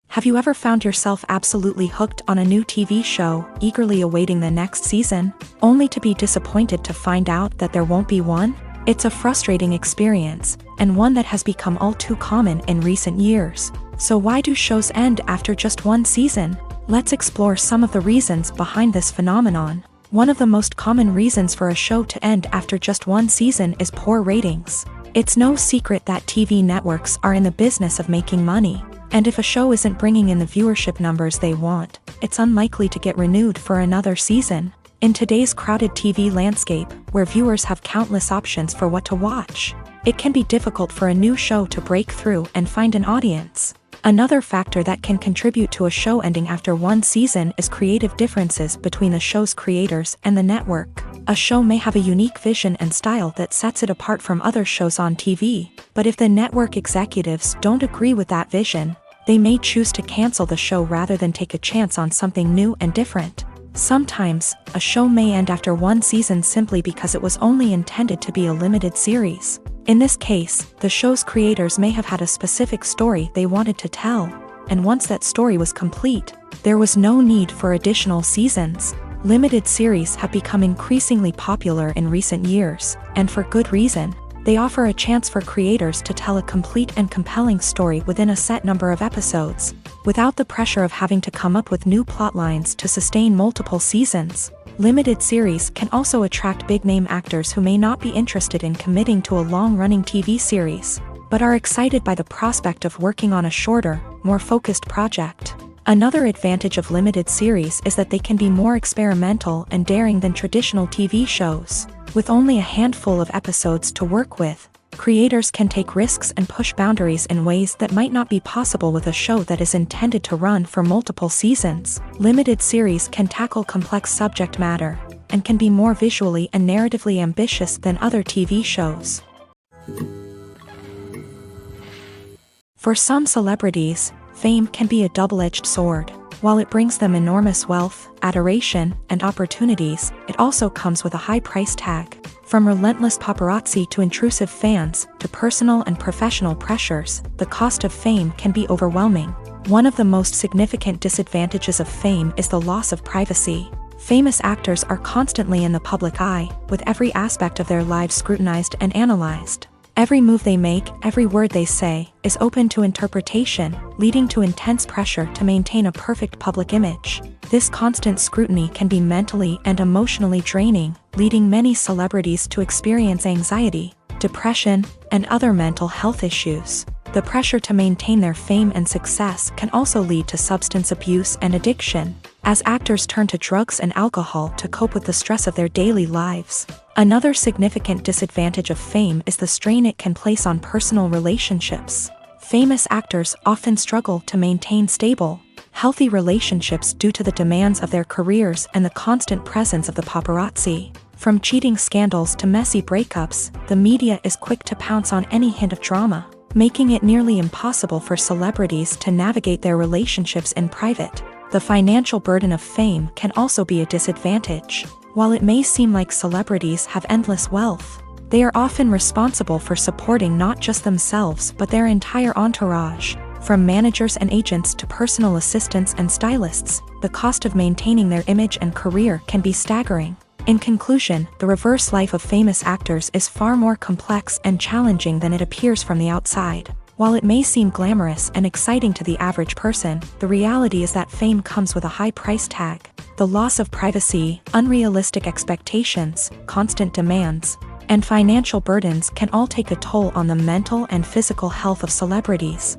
Have you ever found yourself absolutely hooked on a new TV show, eagerly awaiting the next season, only to be disappointed to find out that there won't be one? It's a frustrating experience, and one that has become all too common in recent years. So why do shows end after just one season? Let's explore some of the reasons behind this phenomenon. One of the most common reasons for a show to end after just one season is poor ratings. It's no secret that TV networks are in the business of making money. And if a show isn't bringing in the viewership numbers they want, it's unlikely to get renewed for another season. In today's crowded TV landscape, where viewers have countless options for what to watch, it can be difficult for a new show to break through and find an audience. Another factor that can contribute to a show ending after one season is creative differences between the show's creators and the network. A show may have a unique vision and style that sets it apart from other shows on TV, but if the network executives don't agree with that vision, They may choose to cancel the show rather than take a chance on something new and different. Sometimes, a show may end after one season simply because it was only intended to be a limited series. In this case, the show's creators may have had a specific story they wanted to tell, and once that story was complete, there was no need for additional seasons. Limited series have become increasingly popular in recent years, and for good reason. They offer a chance for creators to tell a complete and compelling story within a set number of episodes, without the pressure of having to come up with new plotlines to sustain multiple seasons. Limited series can also attract big-name actors who may not be interested in committing to a long-running TV series, but are excited by the prospect of working on a shorter, more focused project. Another advantage of limited series is that they can be more experimental and daring than traditional TV shows. With only a handful of episodes to work with, creators can take risks and push boundaries in ways that might not be possible with a show that is intended to run for multiple seasons. Limited series can tackle complex subject matter, and can be more visually and narratively ambitious than other TV shows. For some celebrities, fame can be a double-edged sword. While it brings them enormous wealth, adoration, and opportunities, it also comes with a high price tag. From relentless paparazzi to intrusive fans, to personal and professional pressures, the cost of fame can be overwhelming. One of the most significant disadvantages of fame is the loss of privacy. Famous actors are constantly in the public eye, with every aspect of their lives scrutinized and analyzed. Every move they make, every word they say, is open to interpretation, leading to intense pressure to maintain a perfect public image. This constant scrutiny can be mentally and emotionally draining, leading many celebrities to experience anxiety, depression, and other mental health issues. The pressure to maintain their fame and success can also lead to substance abuse and addiction, as actors turn to drugs and alcohol to cope with the stress of their daily lives. Another significant disadvantage of fame is the strain it can place on personal relationships. Famous actors often struggle to maintain stable, healthy relationships due to the demands of their careers and the constant presence of the paparazzi. From cheating scandals to messy breakups, the media is quick to pounce on any hint of drama, making it nearly impossible for celebrities to navigate their relationships in private. The financial burden of fame can also be a disadvantage. While it may seem like celebrities have endless wealth, they are often responsible for supporting not just themselves but their entire entourage. From managers and agents to personal assistants and stylists, the cost of maintaining their image and career can be staggering. In conclusion, the reverse life of famous actors is far more complex and challenging than it appears from the outside. While it may seem glamorous and exciting to the average person, the reality is that fame comes with a high price tag. The loss of privacy, unrealistic expectations, constant demands, and financial burdens can all take a toll on the mental and physical health of celebrities.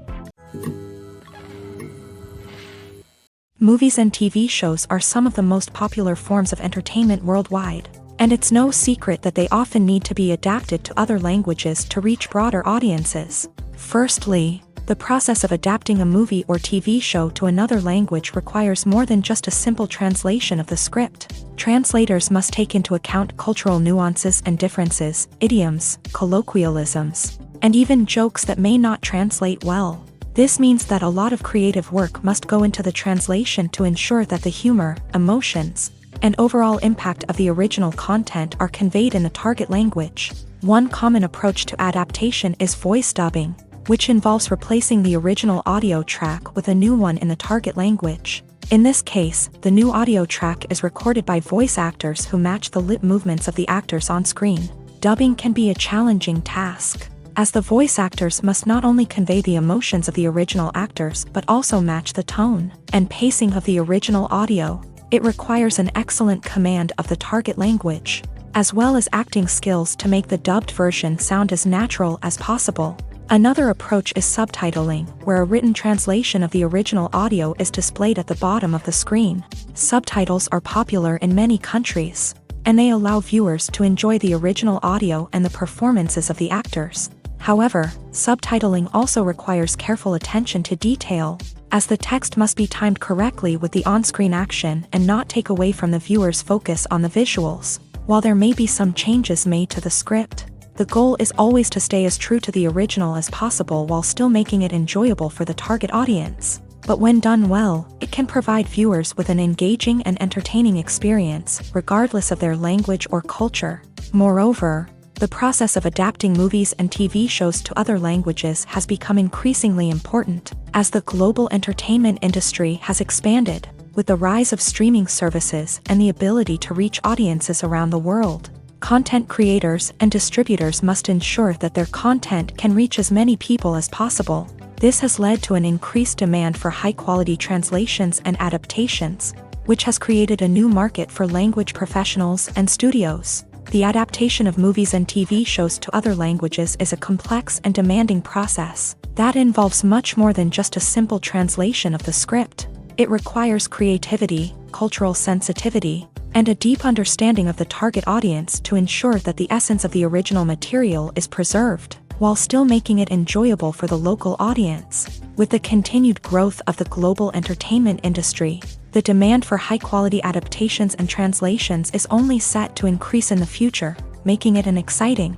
Movies and TV shows are some of the most popular forms of entertainment worldwide, and it's no secret that they often need to be adapted to other languages to reach broader audiences. Firstly, the process of adapting a movie or TV show to another language requires more than just a simple translation of the script. Translators must take into account cultural nuances and differences, idioms, colloquialisms, and even jokes that may not translate well. This means that a lot of creative work must go into the translation to ensure that the humor, emotions, and overall impact of the original content are conveyed in the target language. One common approach to adaptation is voice dubbing, which involves replacing the original audio track with a new one in the target language. In this case, the new audio track is recorded by voice actors who match the lip movements of the actors on screen. Dubbing can be a challenging task, as the voice actors must not only convey the emotions of the original actors but also match the tone and pacing of the original audio. It requires an excellent command of the target language, as well as acting skills to make the dubbed version sound as natural as possible. Another approach is subtitling, where a written translation of the original audio is displayed at the bottom of the screen. Subtitles are popular in many countries, and they allow viewers to enjoy the original audio and the performances of the actors. However, subtitling also requires careful attention to detail, as the text must be timed correctly with the on-screen action and not take away from the viewer's focus on the visuals. While there may be some changes made to the script, the The goal is always to stay as true to the original as possible while still making it enjoyable for the target audience. But when done well, it can provide viewers with an engaging and entertaining experience, regardless of their language or culture. Moreover, the process of adapting movies and TV shows to other languages has become increasingly important, as the global entertainment industry has expanded, with the rise of streaming services and the ability to reach audiences around the world. Content creators and distributors must ensure that their content can reach as many people as possible. This has led to an increased demand for high-quality translations and adaptations, which has created a new market for language professionals and studios. The adaptation of movies and TV shows to other languages is a complex and demanding process that involves much more than just a simple translation of the script. It requires creativity, cultural sensitivity, and a deep understanding of the target audience to ensure that the essence of the original material is preserved, while still making it enjoyable for the local audience. With the continued growth of the global entertainment industry, the demand for high-quality adaptations and translations is only set to increase in the future, making it an exciting.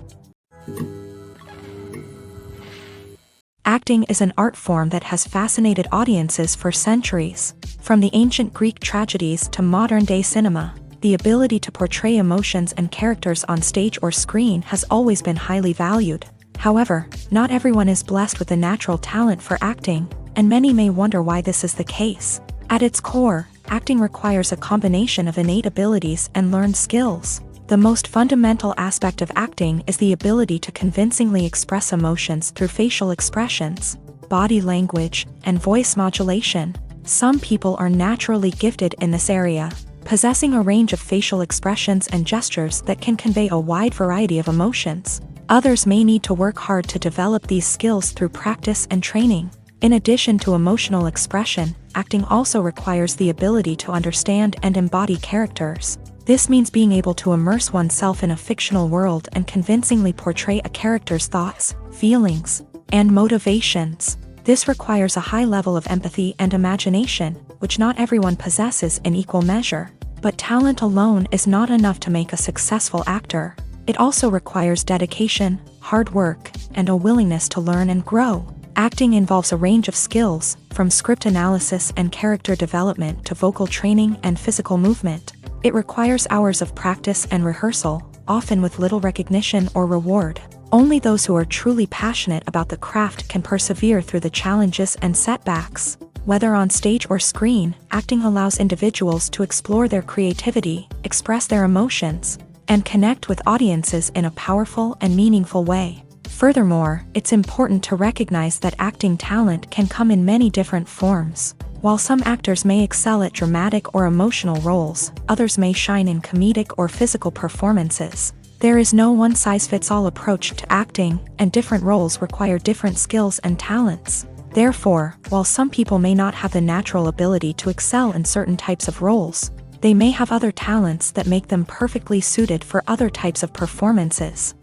Acting is an art form that has fascinated audiences for centuries. From the ancient Greek tragedies to modern-day cinema, the ability to portray emotions and characters on stage or screen has always been highly valued. However, not everyone is blessed with the natural talent for acting, and many may wonder why this is the case. At its core, acting requires a combination of innate abilities and learned skills. The most fundamental aspect of acting is the ability to convincingly express emotions through facial expressions, body language, and voice modulation. Some people are naturally gifted in this area, possessing a range of facial expressions and gestures that can convey a wide variety of emotions. Others may need to work hard to develop these skills through practice and training. In addition to emotional expression, acting also requires the ability to understand and embody characters. This means being able to immerse oneself in a fictional world and convincingly portray a character's thoughts, feelings, and motivations. This requires a high level of empathy and imagination, which not everyone possesses in equal measure. But talent alone is not enough to make a successful actor. It also requires dedication, hard work, and a willingness to learn and grow. Acting involves a range of skills, from script analysis and character development to vocal training and physical movement. It requires hours of practice and rehearsal, often with little recognition or reward. Only those who are truly passionate about the craft can persevere through the challenges and setbacks. Whether on stage or screen, acting allows individuals to explore their creativity, express their emotions, and connect with audiences in a powerful and meaningful way. Furthermore, it's important to recognize that acting talent can come in many different forms. While some actors may excel at dramatic or emotional roles, others may shine in comedic or physical performances. There is no one-size-fits-all approach to acting, and different roles require different skills and talents. Therefore, while some people may not have the natural ability to excel in certain types of roles, they may have other talents that make them perfectly suited for other types of performances.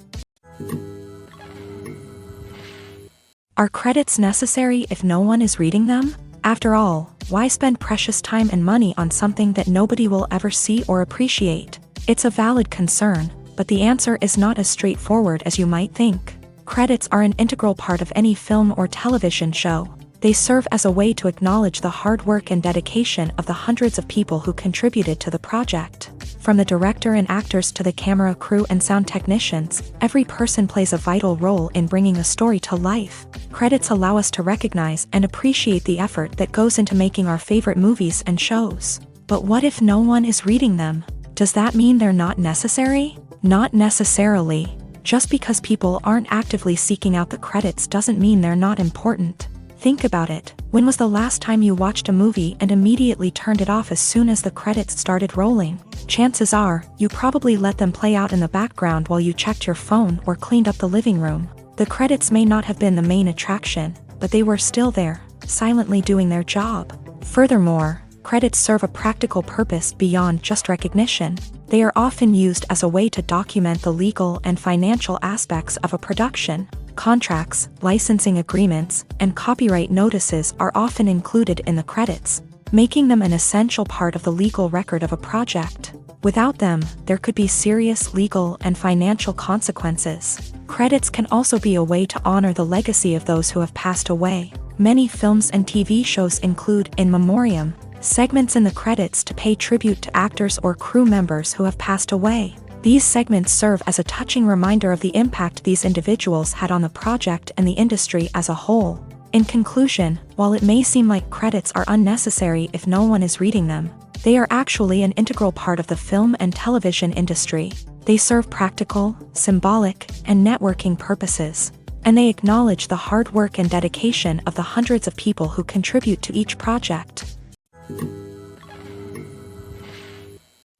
Are credits necessary if no one is reading them? After all, why spend precious time and money on something that nobody will ever see or appreciate? It's a valid concern, but the answer is not as straightforward as you might think. Credits are an integral part of any film or television show. They serve as a way to acknowledge the hard work and dedication of the hundreds of people who contributed to the project. From the director and actors to the camera crew and sound technicians, every person plays a vital role in bringing a story to life. Credits allow us to recognize and appreciate the effort that goes into making our favorite movies and shows. But what if no one is reading them? Does that mean they're not necessary? Not necessarily. Just because people aren't actively seeking out the credits doesn't mean they're not important. Think about it. When was the last time you watched a movie and immediately turned it off as soon as the credits started rolling? Chances are, you probably let them play out in the background while you checked your phone or cleaned up the living room. The credits may not have been the main attraction, but they were still there, silently doing their job. Furthermore, credits serve a practical purpose beyond just recognition. They are often used as a way to document the legal and financial aspects of a production. Contracts, licensing agreements, and copyright notices are often included in the credits, making them an essential part of the legal record of a project. Without them, there could be serious legal and financial consequences. Credits can also be a way to honor the legacy of those who have passed away. Many films and TV shows include in memoriam segments in the credits to pay tribute to actors or crew members who have passed away. These segments serve as a touching reminder of the impact these individuals had on the project and the industry as a whole. In conclusion, while it may seem like credits are unnecessary if no one is reading them, they are actually an integral part of the film and television industry. They serve practical, symbolic, and networking purposes, and they acknowledge the hard work and dedication of the hundreds of people who contribute to each project.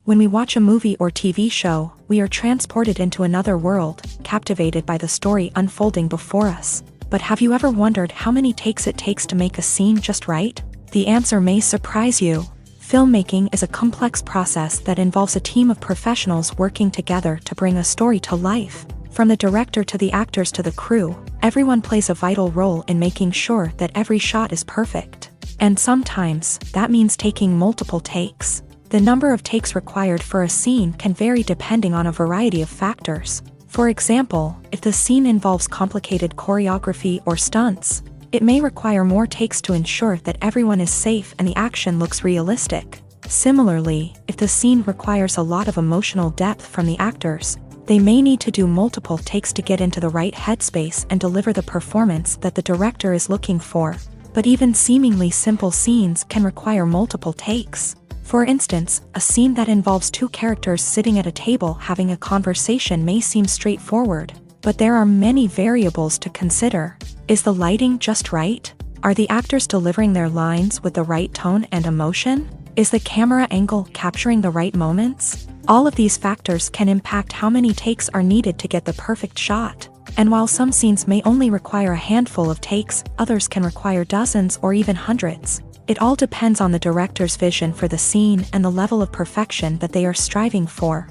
When we watch a movie or TV show, we are transported into another world, captivated by the story unfolding before us. But have you ever wondered how many takes it takes to make a scene just right? The answer may surprise you. Filmmaking is a complex process that involves a team of professionals working together to bring a story to life. From the director to the actors to the crew, everyone plays a vital role in making sure that every shot is perfect. And sometimes, that means taking multiple takes. The number of takes required for a scene can vary depending on a variety of factors. For example, if the scene involves complicated choreography or stunts, it may require more takes to ensure that everyone is safe and the action looks realistic. Similarly, if the scene requires a lot of emotional depth from the actors, they may need to do multiple takes to get into the right headspace and deliver the performance that the director is looking for. But even seemingly simple scenes can require multiple takes. For instance, a scene that involves two characters sitting at a table having a conversation may seem straightforward, but there are many variables to consider. Is the lighting just right? Are the actors delivering their lines with the right tone and emotion? Is the camera angle capturing the right moments? All of these factors can impact how many takes are needed to get the perfect shot. And while some scenes may only require a handful of takes, others can require dozens or even hundreds. It all depends on the director's vision for the scene and the level of perfection that they are striving for.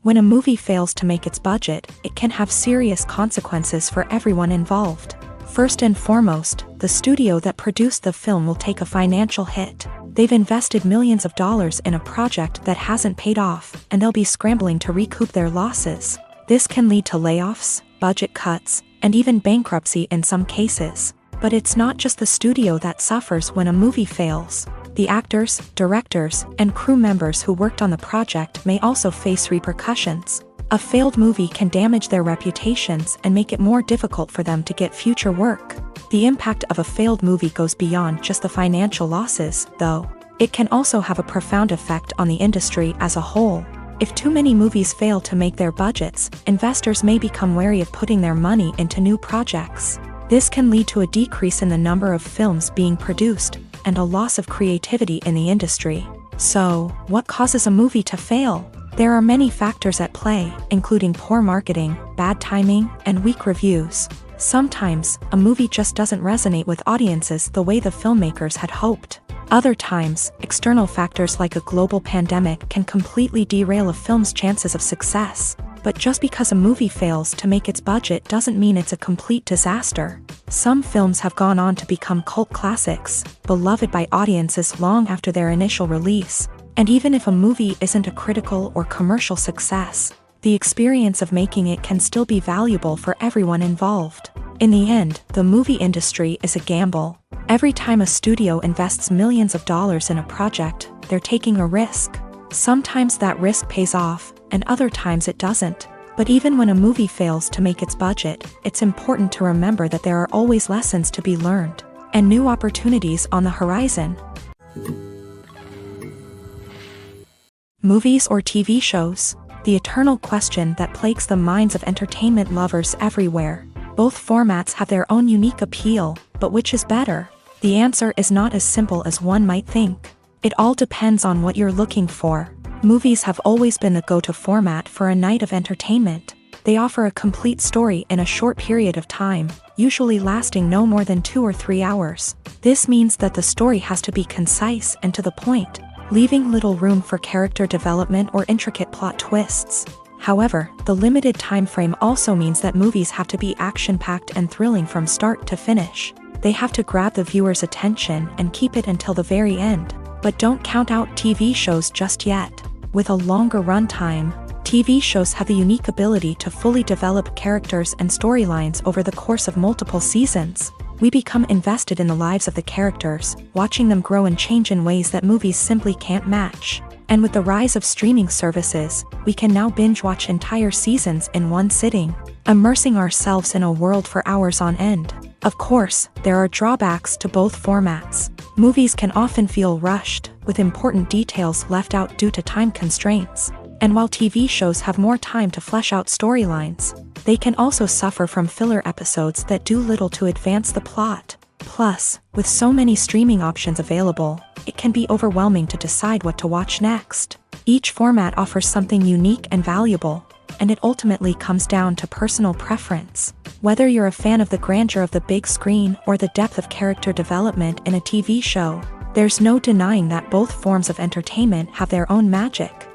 When a movie fails to make its budget, it can have serious consequences for everyone involved. First and foremost, the studio that produced the film will take a financial hit. They've invested millions of dollars in a project that hasn't paid off, and they'll be scrambling to recoup their losses. This can lead to layoffs, budget cuts, and even bankruptcy in some cases. But it's not just the studio that suffers when a movie fails. The actors, directors, and crew members who worked on the project may also face repercussions. A failed movie can damage their reputations and make it more difficult for them to get future work. The impact of a failed movie goes beyond just the financial losses, though. It can also have a profound effect on the industry as a whole. If too many movies fail to make their budgets, investors may become wary of putting their money into new projects. This can lead to a decrease in the number of films being produced, and a loss of creativity in the industry. So, what causes a movie to fail? There are many factors at play, including poor marketing, bad timing, and weak reviews. Sometimes, a movie just doesn't resonate with audiences the way the filmmakers had hoped. Other times, external factors like a global pandemic can completely derail a film's chances of success. But just because a movie fails to make its budget doesn't mean it's a complete disaster. Some films have gone on to become cult classics, beloved by audiences long after their initial release. And even if a movie isn't a critical or commercial success, the experience of making it can still be valuable for everyone involved. In the end, the movie industry is a gamble. Every time a studio invests millions of dollars in a project, they're taking a risk. Sometimes that risk pays off, and other times it doesn't. But even when a movie fails to make its budget, it's important to remember that there are always lessons to be learned, and new opportunities on the horizon. Movies or TV shows? The eternal question that plagues the minds of entertainment lovers everywhere. Both formats have their own unique appeal, but which is better? The answer is not as simple as one might think. It all depends on what you're looking for. Movies have always been the go-to format for a night of entertainment. They offer a complete story in a short period of time, usually lasting no more than 2 or 3 hours. This means that the story has to be concise and to the point, leaving little room for character development or intricate plot twists. However, the limited time frame also means that movies have to be action-packed and thrilling from start to finish. They have to grab the viewer's attention and keep it until the very end. But don't count out TV shows just yet. With a longer runtime, TV shows have the unique ability to fully develop characters and storylines over the course of multiple seasons. We become invested in the lives of the characters, watching them grow and change in ways that movies simply can't match. And with the rise of streaming services, we can now binge-watch entire seasons in one sitting, immersing ourselves in a world for hours on end. Of course, there are drawbacks to both formats. Movies can often feel rushed, with important details left out due to time constraints. And while TV shows have more time to flesh out storylines, they can also suffer from filler episodes that do little to advance the plot. Plus, with so many streaming options available, it can be overwhelming to decide what to watch next. Each format offers something unique and valuable, and it ultimately comes down to personal preference. Whether you're a fan of the grandeur of the big screen or the depth of character development in a TV show, there's no denying that both forms of entertainment have their own magic.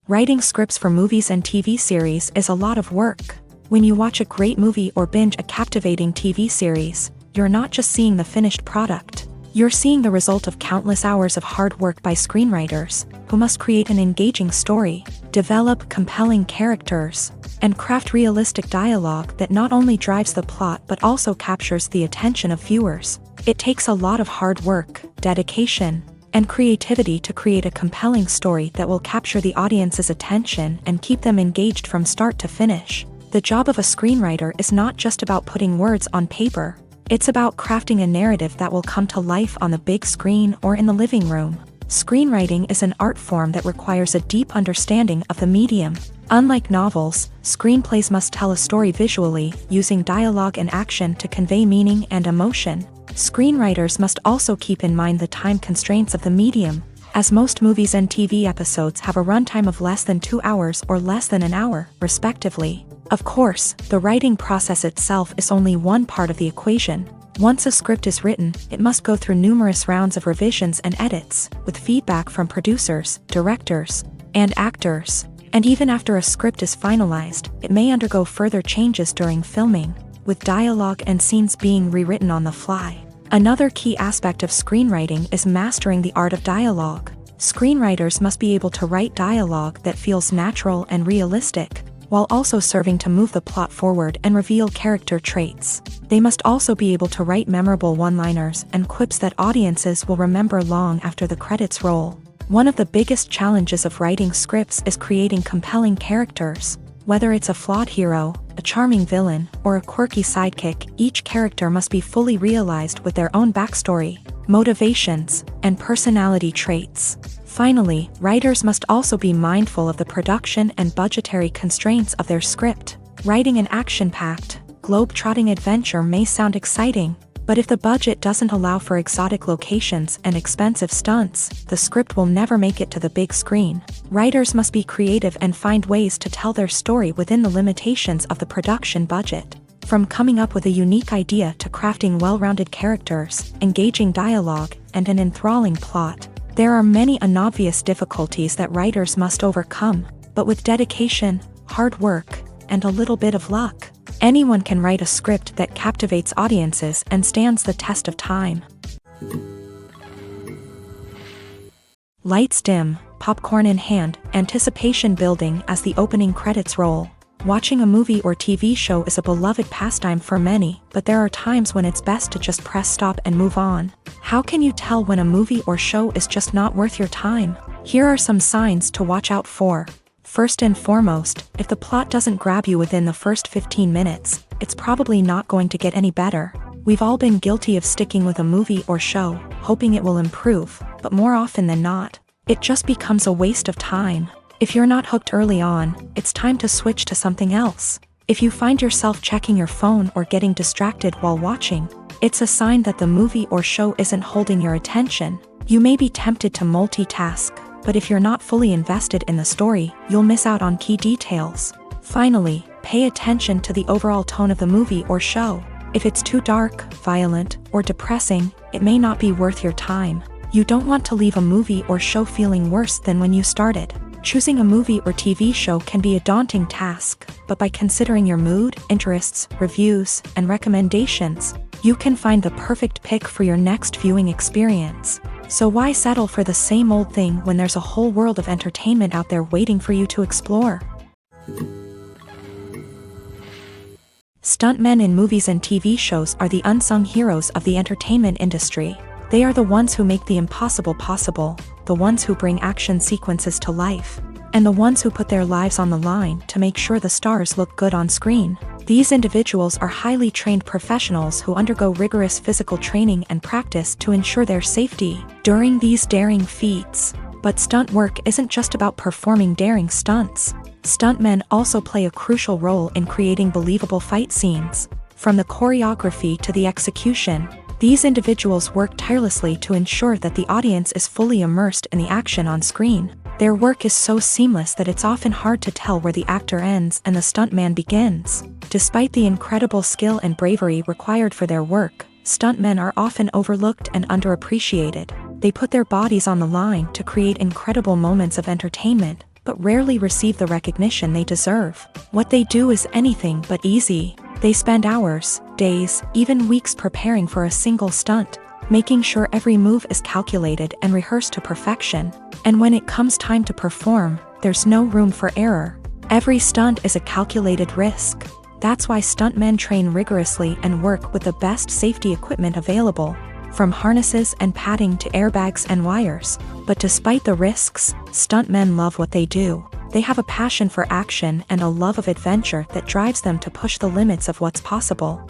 Writing scripts for movies and TV series is a lot of work. When you watch a great movie or binge a captivating TV series, you're not just seeing the finished product. You're seeing the result of countless hours of hard work by screenwriters, who must create an engaging story, develop compelling characters, and craft realistic dialogue that not only drives the plot but also captures the attention of viewers. It takes a lot of hard work, dedication, and creativity to create a compelling story that will capture the audience's attention and keep them engaged from start to finish. The job of a screenwriter is not just about putting words on paper. It's about crafting a narrative that will come to life on the big screen or in the living room. Screenwriting is an art form that requires a deep understanding of the medium. Unlike novels, screenplays must tell a story visually, using dialogue and action to convey meaning and emotion. Screenwriters must also keep in mind the time constraints of the medium, as most movies and TV episodes have a runtime of less than 2 hours or less than an hour, respectively. Of course, the writing process itself is only one part of the equation. Once a script is written, it must go through numerous rounds of revisions and edits, with feedback from producers, directors, and actors. And even after a script is finalized, it may undergo further changes during filming, with dialogue and scenes being rewritten on the fly. Another key aspect of screenwriting is mastering the art of dialogue. Screenwriters must be able to write dialogue that feels natural and realistic, while also serving to move the plot forward and reveal character traits. They must also be able to write memorable one-liners and quips that audiences will remember long after the credits roll. One of the biggest challenges of writing scripts is creating compelling characters. Whether it's a flawed hero, a charming villain, or a quirky sidekick, each character must be fully realized with their own backstory, motivations, and personality traits. Finally, writers must also be mindful of the production and budgetary constraints of their script. Writing an action-packed, globe-trotting adventure may sound exciting, but if the budget doesn't allow for exotic locations and expensive stunts, the script will never make it to the big screen. Writers must be creative and find ways to tell their story within the limitations of the production budget. From coming up with a unique idea to crafting well-rounded characters, engaging dialogue, and an enthralling plot, there are many unobvious difficulties that writers must overcome, but with dedication, hard work, and a little bit of luck, anyone can write a script that captivates audiences and stands the test of time. Lights dim, popcorn in hand, anticipation building as the opening credits roll. Watching a movie or TV show is a beloved pastime for many, but there are times when it's best to just press stop and move on. How can you tell when a movie or show is just not worth your time? Here are some signs to watch out for. First and foremost, if the plot doesn't grab you within the first 15 minutes, it's probably not going to get any better. We've all been guilty of sticking with a movie or show, hoping it will improve, but more often than not, it just becomes a waste of time. If you're not hooked early on, it's time to switch to something else. If you find yourself checking your phone or getting distracted while watching, it's a sign that the movie or show isn't holding your attention. You may be tempted to multitask, but if you're not fully invested in the story, you'll miss out on key details. Finally, pay attention to the overall tone of the movie or show. If it's too dark, violent, or depressing, it may not be worth your time. You don't want to leave a movie or show feeling worse than when you started. Choosing a movie or TV show can be a daunting task, but by considering your mood, interests, reviews, and recommendations, You can find the perfect pick for your next viewing experience. So why settle for the same old thing when there's a whole world of entertainment out there waiting for you to explore? Stuntmen in movies and TV shows are the unsung heroes of the entertainment industry. They are the ones who make the impossible possible, the ones who bring action sequences to life, and the ones who put their lives on the line to make sure the stars look good on screen. These individuals are highly trained professionals who undergo rigorous physical training and practice to ensure their safety during these daring feats. But stunt work isn't just about performing daring stunts. Stuntmen also play a crucial role in creating believable fight scenes. From the choreography to the execution, these individuals work tirelessly to ensure that the audience is fully immersed in the action on screen. Their work is so seamless that it's often hard to tell where the actor ends and the stuntman begins. Despite the incredible skill and bravery required for their work, stuntmen are often overlooked and underappreciated. They put their bodies on the line to create incredible moments of entertainment, but rarely receive the recognition they deserve. What they do is anything but easy. They spend hours, days, even weeks preparing for a single stunt, making sure every move is calculated and rehearsed to perfection. And when it comes time to perform, there's no room for error. Every stunt is a calculated risk. That's why stuntmen train rigorously and work with the best safety equipment available, from harnesses and padding to airbags and wires. But despite the risks, stuntmen love what they do. They have a passion for action and a love of adventure that drives them to push the limits of what's possible.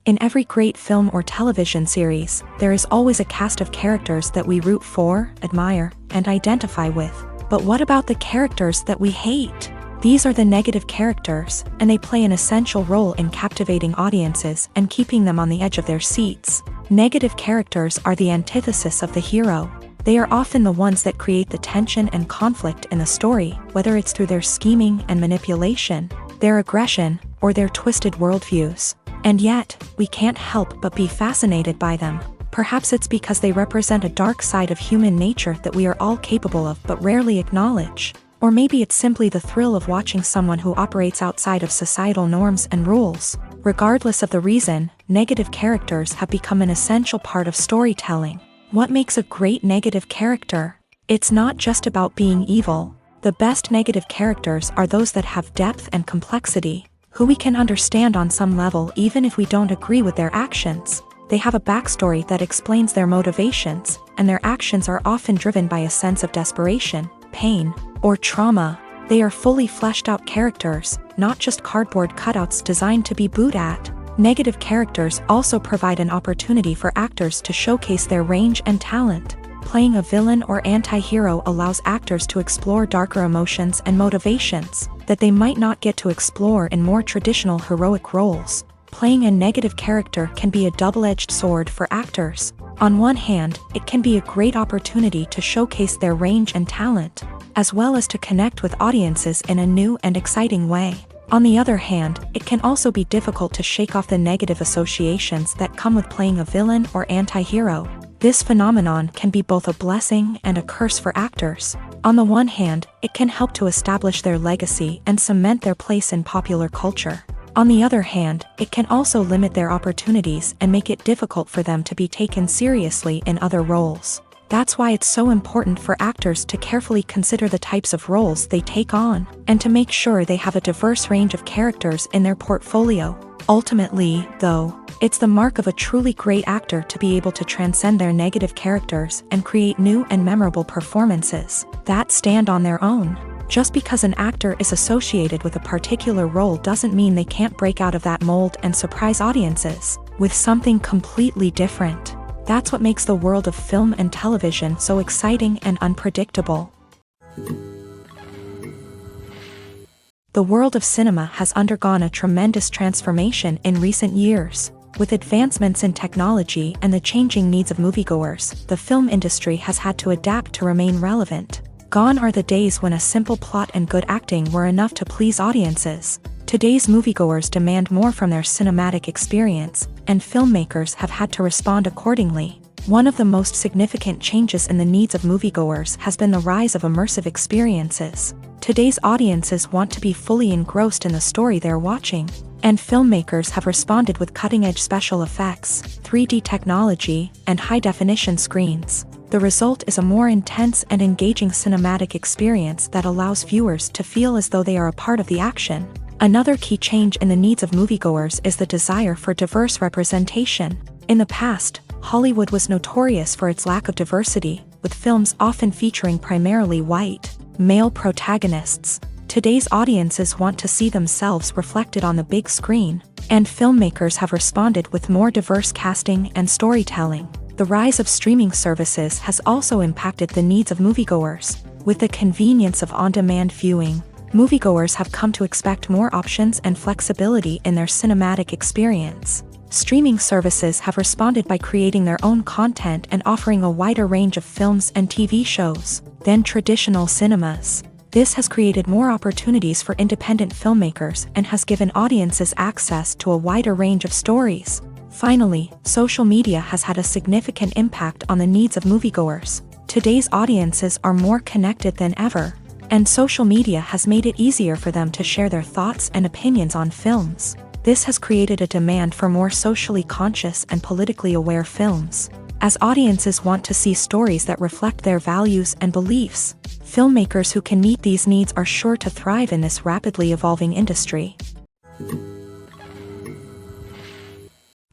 In every great film or television series, there is always a cast of characters that we root for, admire, and identify with. But what about the characters that we hate? These are the negative characters, and they play an essential role in captivating audiences and keeping them on the edge of their seats. Negative characters are the antithesis of the hero. They are often the ones that create the tension and conflict in the story, whether it's through their scheming and manipulation, their aggression, or their twisted worldviews. And yet, we can't help but be fascinated by them. Perhaps it's because they represent a dark side of human nature that we are all capable of but rarely acknowledge. Or maybe it's simply the thrill of watching someone who operates outside of societal norms and rules. Regardless of the reason, negative characters have become an essential part of storytelling. What makes a great negative character? It's not just about being evil. The best negative characters are those that have depth and complexity, who we can understand on some level even if we don't agree with their actions. They have a backstory that explains their motivations, and their actions are often driven by a sense of desperation, pain, or trauma. They are fully fleshed out characters, not just cardboard cutouts designed to be booed at. Negative characters also provide an opportunity for actors to showcase their range and talent. Playing a villain or anti-hero allows actors to explore darker emotions and motivations that they might not get to explore in more traditional heroic roles. Playing a negative character can be a double-edged sword for actors. On one hand, it can be a great opportunity to showcase their range and talent, as well as to connect with audiences in a new and exciting way. On the other hand, it can also be difficult to shake off the negative associations that come with playing a villain or anti-hero. This phenomenon can be both a blessing and a curse for actors. On the one hand, it can help to establish their legacy and cement their place in popular culture. On the other hand, it can also limit their opportunities and make it difficult for them to be taken seriously in other roles. That's why it's so important for actors to carefully consider the types of roles they take on, and to make sure they have a diverse range of characters in their portfolio. Ultimately, though, it's the mark of a truly great actor to be able to transcend their negative characters and create new and memorable performances that stand on their own. Just because an actor is associated with a particular role doesn't mean they can't break out of that mold and surprise audiences with something completely different. That's what makes the world of film and television so exciting and unpredictable. The world of cinema has undergone a tremendous transformation in recent years. With advancements in technology and the changing needs of moviegoers, the film industry has had to adapt to remain relevant. Gone are the days when a simple plot and good acting were enough to please audiences. Today's moviegoers demand more from their cinematic experience, and filmmakers have had to respond accordingly. One of the most significant changes in the needs of moviegoers has been the rise of immersive experiences. Today's audiences want to be fully engrossed in the story they're watching. And filmmakers have responded with cutting-edge special effects, 3D technology, and high-definition screens. The result is a more intense and engaging cinematic experience that allows viewers to feel as though they are a part of the action. Another key change in the needs of moviegoers is the desire for diverse representation. In the past, Hollywood was notorious for its lack of diversity, with films often featuring primarily white, male protagonists. Today's audiences want to see themselves reflected on the big screen, and filmmakers have responded with more diverse casting and storytelling. The rise of streaming services has also impacted the needs of moviegoers. With the convenience of on-demand viewing, moviegoers have come to expect more options and flexibility in their cinematic experience. Streaming services have responded by creating their own content and offering a wider range of films and TV shows than traditional cinemas. This has created more opportunities for independent filmmakers and has given audiences access to a wider range of stories. Finally, social media has had a significant impact on the needs of moviegoers. Today's audiences are more connected than ever, and social media has made it easier for them to share their thoughts and opinions on films. This has created a demand for more socially conscious and politically aware films. As audiences want to see stories that reflect their values and beliefs, filmmakers who can meet these needs are sure to thrive in this rapidly evolving industry.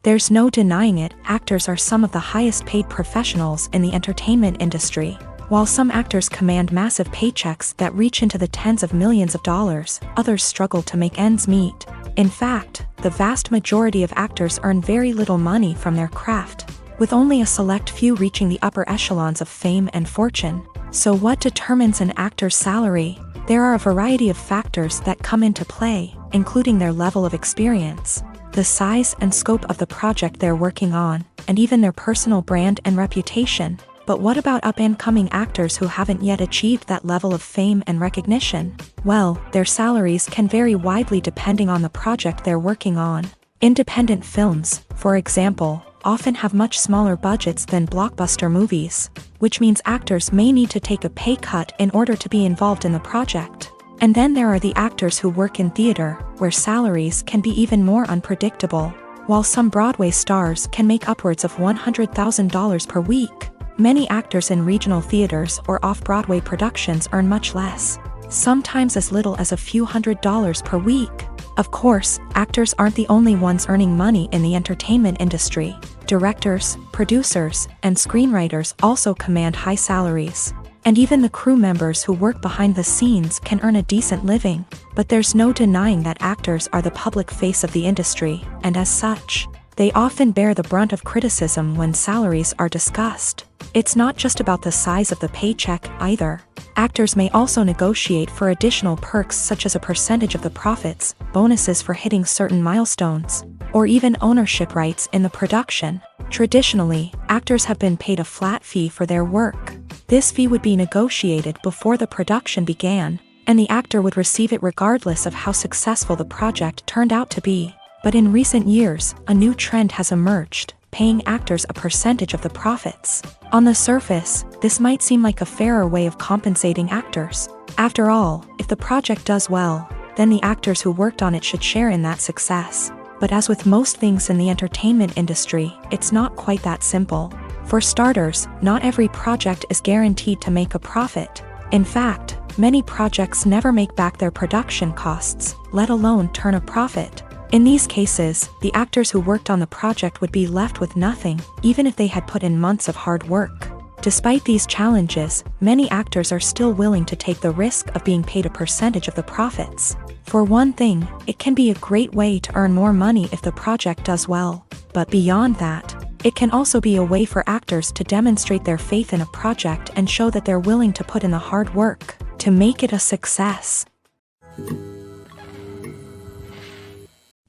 There's no denying it, actors are some of the highest paid professionals in the entertainment industry. While some actors command massive paychecks that reach into the tens of millions of dollars, others struggle to make ends meet. In fact, the vast majority of actors earn very little money from their craft, with only a select few reaching the upper echelons of fame and fortune. So what determines an actor's salary? There are a variety of factors that come into play, including their level of experience, the size and scope of the project they're working on, and even their personal brand and reputation. But what about up-and-coming actors who haven't yet achieved that level of fame and recognition? Well, their salaries can vary widely depending on the project they're working on. Independent films, for example, often have much smaller budgets than blockbuster movies, which means actors may need to take a pay cut in order to be involved in the project. And then there are the actors who work in theater, where salaries can be even more unpredictable. While some Broadway stars can make upwards of $100,000 per week, many actors in regional theaters or off-Broadway productions earn much less, sometimes as little as a few $100s per week. Of course, actors aren't the only ones earning money in the entertainment industry. Directors, producers, and screenwriters also command high salaries. And even the crew members who work behind the scenes can earn a decent living. But there's no denying that actors are the public face of the industry, and as such, they often bear the brunt of criticism when salaries are discussed. It's not just about the size of the paycheck either. Actors may also negotiate for additional perks such as a percentage of the profits, bonuses for hitting certain milestones, or even ownership rights in the production. Traditionally, actors have been paid a flat fee for their work. This fee would be negotiated before the production began, and the actor would receive it regardless of how successful the project turned out to be. But in recent years, a new trend has emerged, paying actors a percentage of the profits. On the surface, this might seem like a fairer way of compensating actors. After all, if the project does well, then the actors who worked on it should share in that success. But as with most things in the entertainment industry, it's not quite that simple. For starters, not every project is guaranteed to make a profit. In fact, many projects never make back their production costs, let alone turn a profit. In these cases, the actors who worked on the project would be left with nothing, even if they had put in months of hard work. Despite these challenges, many actors are still willing to take the risk of being paid a percentage of the profits. For one thing, it can be a great way to earn more money if the project does well. But beyond that, it can also be a way for actors to demonstrate their faith in a project and show that they're willing to put in the hard work to make it a success.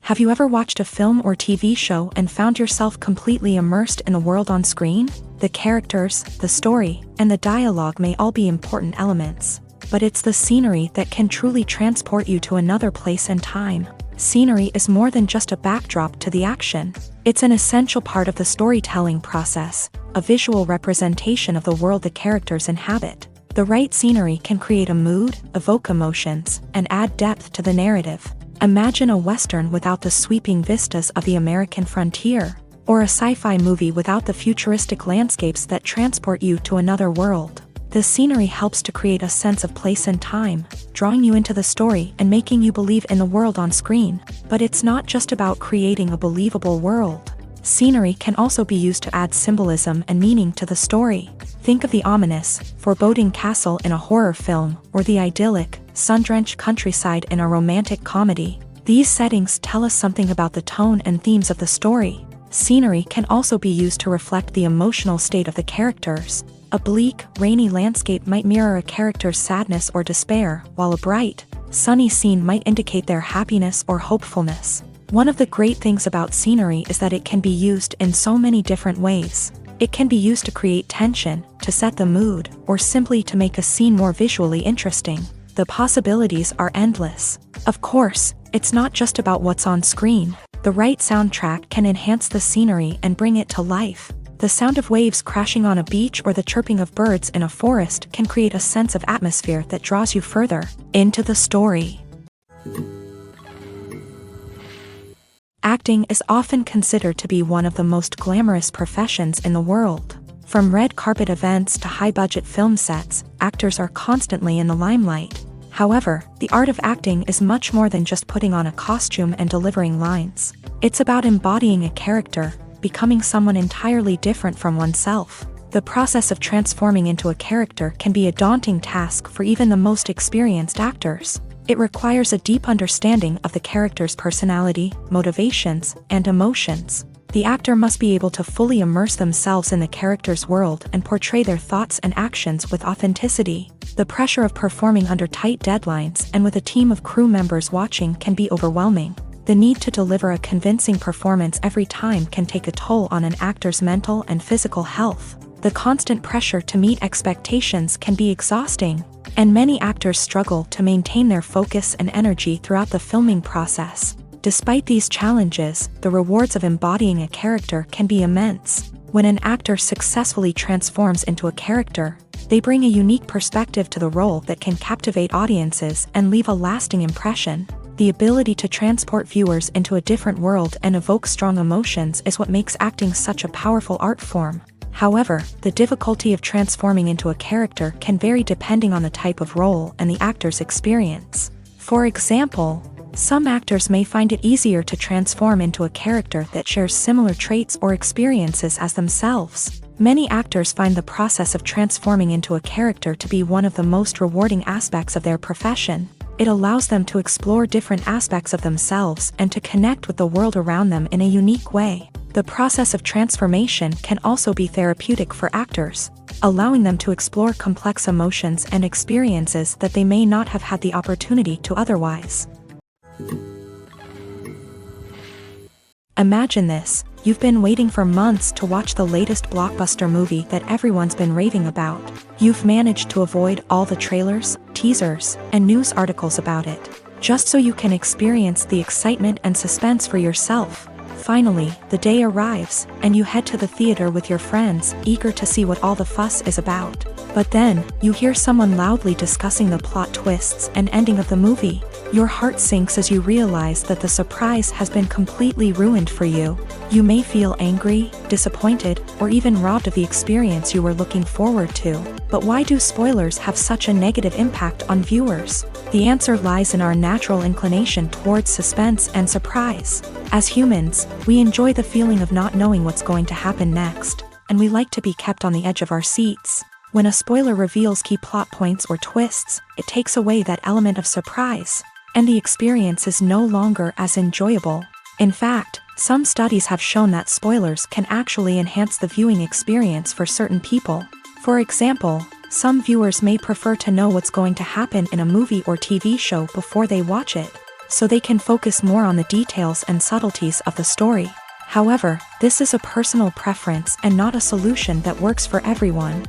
Have you ever watched a film or TV show and found yourself completely immersed in the world on screen? The characters, the story, and the dialogue may all be important elements, but it's the scenery that can truly transport you to another place and time. Scenery is more than just a backdrop to the action. It's an essential part of the storytelling process, a visual representation of the world the characters inhabit. The right scenery can create a mood, evoke emotions, and add depth to the narrative. Imagine a Western without the sweeping vistas of the American frontier, or a sci-fi movie without the futuristic landscapes that transport you to another world. The scenery helps to create a sense of place and time, drawing you into the story and making you believe in the world on screen. But it's not just about creating a believable world. Scenery can also be used to add symbolism and meaning to the story. Think of the ominous, foreboding castle in a horror film, or the idyllic, sun-drenched countryside in a romantic comedy. These settings tell us something about the tone and themes of the story. Scenery can also be used to reflect the emotional state of the characters. A bleak, rainy landscape might mirror a character's sadness or despair, while a bright, sunny scene might indicate their happiness or hopefulness. One of the great things about scenery is that it can be used in so many different ways. It can be used to create tension, to set the mood, or simply to make a scene more visually interesting. The possibilities are endless. Of course, it's not just about what's on screen. The right soundtrack can enhance the scenery and bring it to life. The sound of waves crashing on a beach or the chirping of birds in a forest can create a sense of atmosphere that draws you further into the story. Acting is often considered to be one of the most glamorous professions in the world. From red carpet events to high-budget film sets, actors are constantly in the limelight. However, the art of acting is much more than just putting on a costume and delivering lines. It's about embodying a character, becoming someone entirely different from oneself. The process of transforming into a character can be a daunting task for even the most experienced actors. It requires a deep understanding of the character's personality, motivations, and emotions. The actor must be able to fully immerse themselves in the character's world and portray their thoughts and actions with authenticity. The pressure of performing under tight deadlines and with a team of crew members watching can be overwhelming. The need to deliver a convincing performance every time can take a toll on an actor's mental and physical health. The constant pressure to meet expectations can be exhausting, and many actors struggle to maintain their focus and energy throughout the filming process. Despite these challenges, the rewards of embodying a character can be immense. When an actor successfully transforms into a character, they bring a unique perspective to the role that can captivate audiences and leave a lasting impression. The ability to transport viewers into a different world and evoke strong emotions is what makes acting such a powerful art form. However, the difficulty of transforming into a character can vary depending on the type of role and the actor's experience. For example, some actors may find it easier to transform into a character that shares similar traits or experiences as themselves. Many actors find the process of transforming into a character to be one of the most rewarding aspects of their profession. It allows them to explore different aspects of themselves and to connect with the world around them in a unique way. The process of transformation can also be therapeutic for actors, allowing them to explore complex emotions and experiences that they may not have had the opportunity to otherwise. Imagine this: you've been waiting for months to watch the latest blockbuster movie that everyone's been raving about. You've managed to avoid all the trailers, teasers, and news articles about it, just so you can experience the excitement and suspense for yourself. Finally, the day arrives, and you head to the theater with your friends, eager to see what all the fuss is about. But then, you hear someone loudly discussing the plot twists and ending of the movie. Your heart sinks as you realize that the surprise has been completely ruined for you. You may feel angry, disappointed, or even robbed of the experience you were looking forward to. But why do spoilers have such a negative impact on viewers? The answer lies in our natural inclination towards suspense and surprise. As humans, we enjoy the feeling of not knowing what's going to happen next, and we like to be kept on the edge of our seats. When a spoiler reveals key plot points or twists, it takes away that element of surprise, and the experience is no longer as enjoyable. In fact, some studies have shown that spoilers can actually enhance the viewing experience for certain people. For example, some viewers may prefer to know what's going to happen in a movie or TV show before they watch it, so they can focus more on the details and subtleties of the story. However, this is a personal preference and not a solution that works for everyone.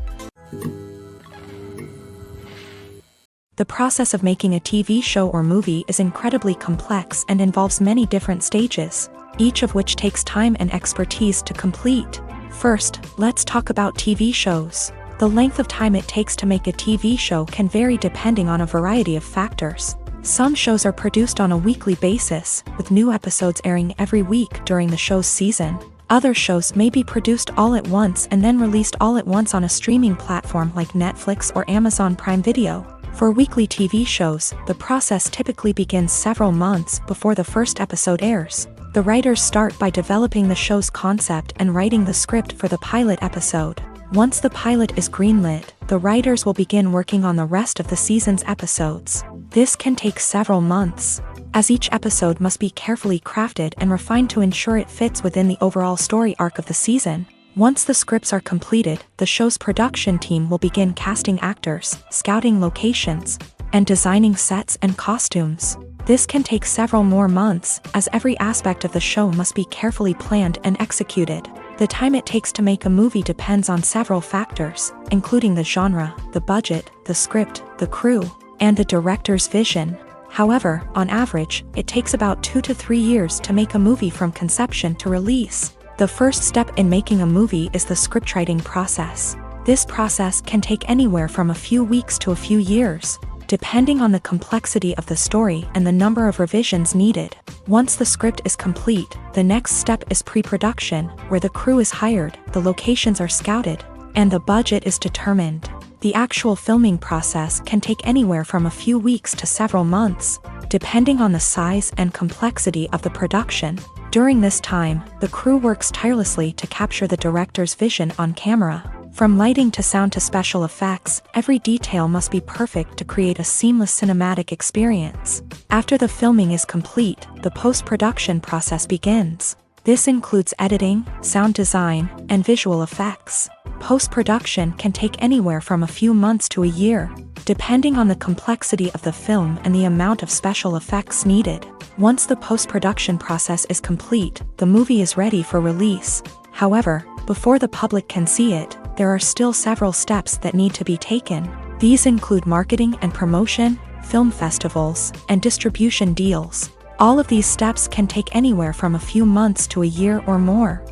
The process of making a TV show or movie is incredibly complex and involves many different stages, each of which takes time and expertise to complete. First, let's talk about TV shows. The length of time it takes to make a TV show can vary depending on a variety of factors. Some shows are produced on a weekly basis, with new episodes airing every week during the show's season. Other shows may be produced all at once and then released all at once on a streaming platform like Netflix or Amazon Prime Video. For weekly TV shows, the process typically begins several months before the first episode airs. The writers start by developing the show's concept and writing the script for the pilot episode. Once the pilot is greenlit, the writers will begin working on the rest of the season's episodes. This can take several months, as each episode must be carefully crafted and refined to ensure it fits within the overall story arc of the season. Once the scripts are completed, the show's production team will begin casting actors, scouting locations, and designing sets and costumes. This can take several more months, as every aspect of the show must be carefully planned and executed. The time it takes to make a movie depends on several factors, including the genre, the budget, the script, the crew, and the director's vision. However, on average, it takes about 2 to 3 years to make a movie from conception to release. The first step in making a movie is the scriptwriting process. This process can take anywhere from a few weeks to a few years, depending on the complexity of the story and the number of revisions needed. Once the script is complete, the next step is pre-production, where the crew is hired, the locations are scouted, and the budget is determined. The actual filming process can take anywhere from a few weeks to several months, depending on the size and complexity of the production. During this time, the crew works tirelessly to capture the director's vision on camera. From lighting to sound to special effects, every detail must be perfect to create a seamless cinematic experience. After the filming is complete, the post-production process begins. This includes editing, sound design, and visual effects. Post-production can take anywhere from a few months to a year, depending on the complexity of the film and the amount of special effects needed. Once the post-production process is complete, the movie is ready for release. However, before the public can see it, there are still several steps that need to be taken. These include marketing and promotion, film festivals, and distribution deals. All of these steps can take anywhere from a few months to a year or more.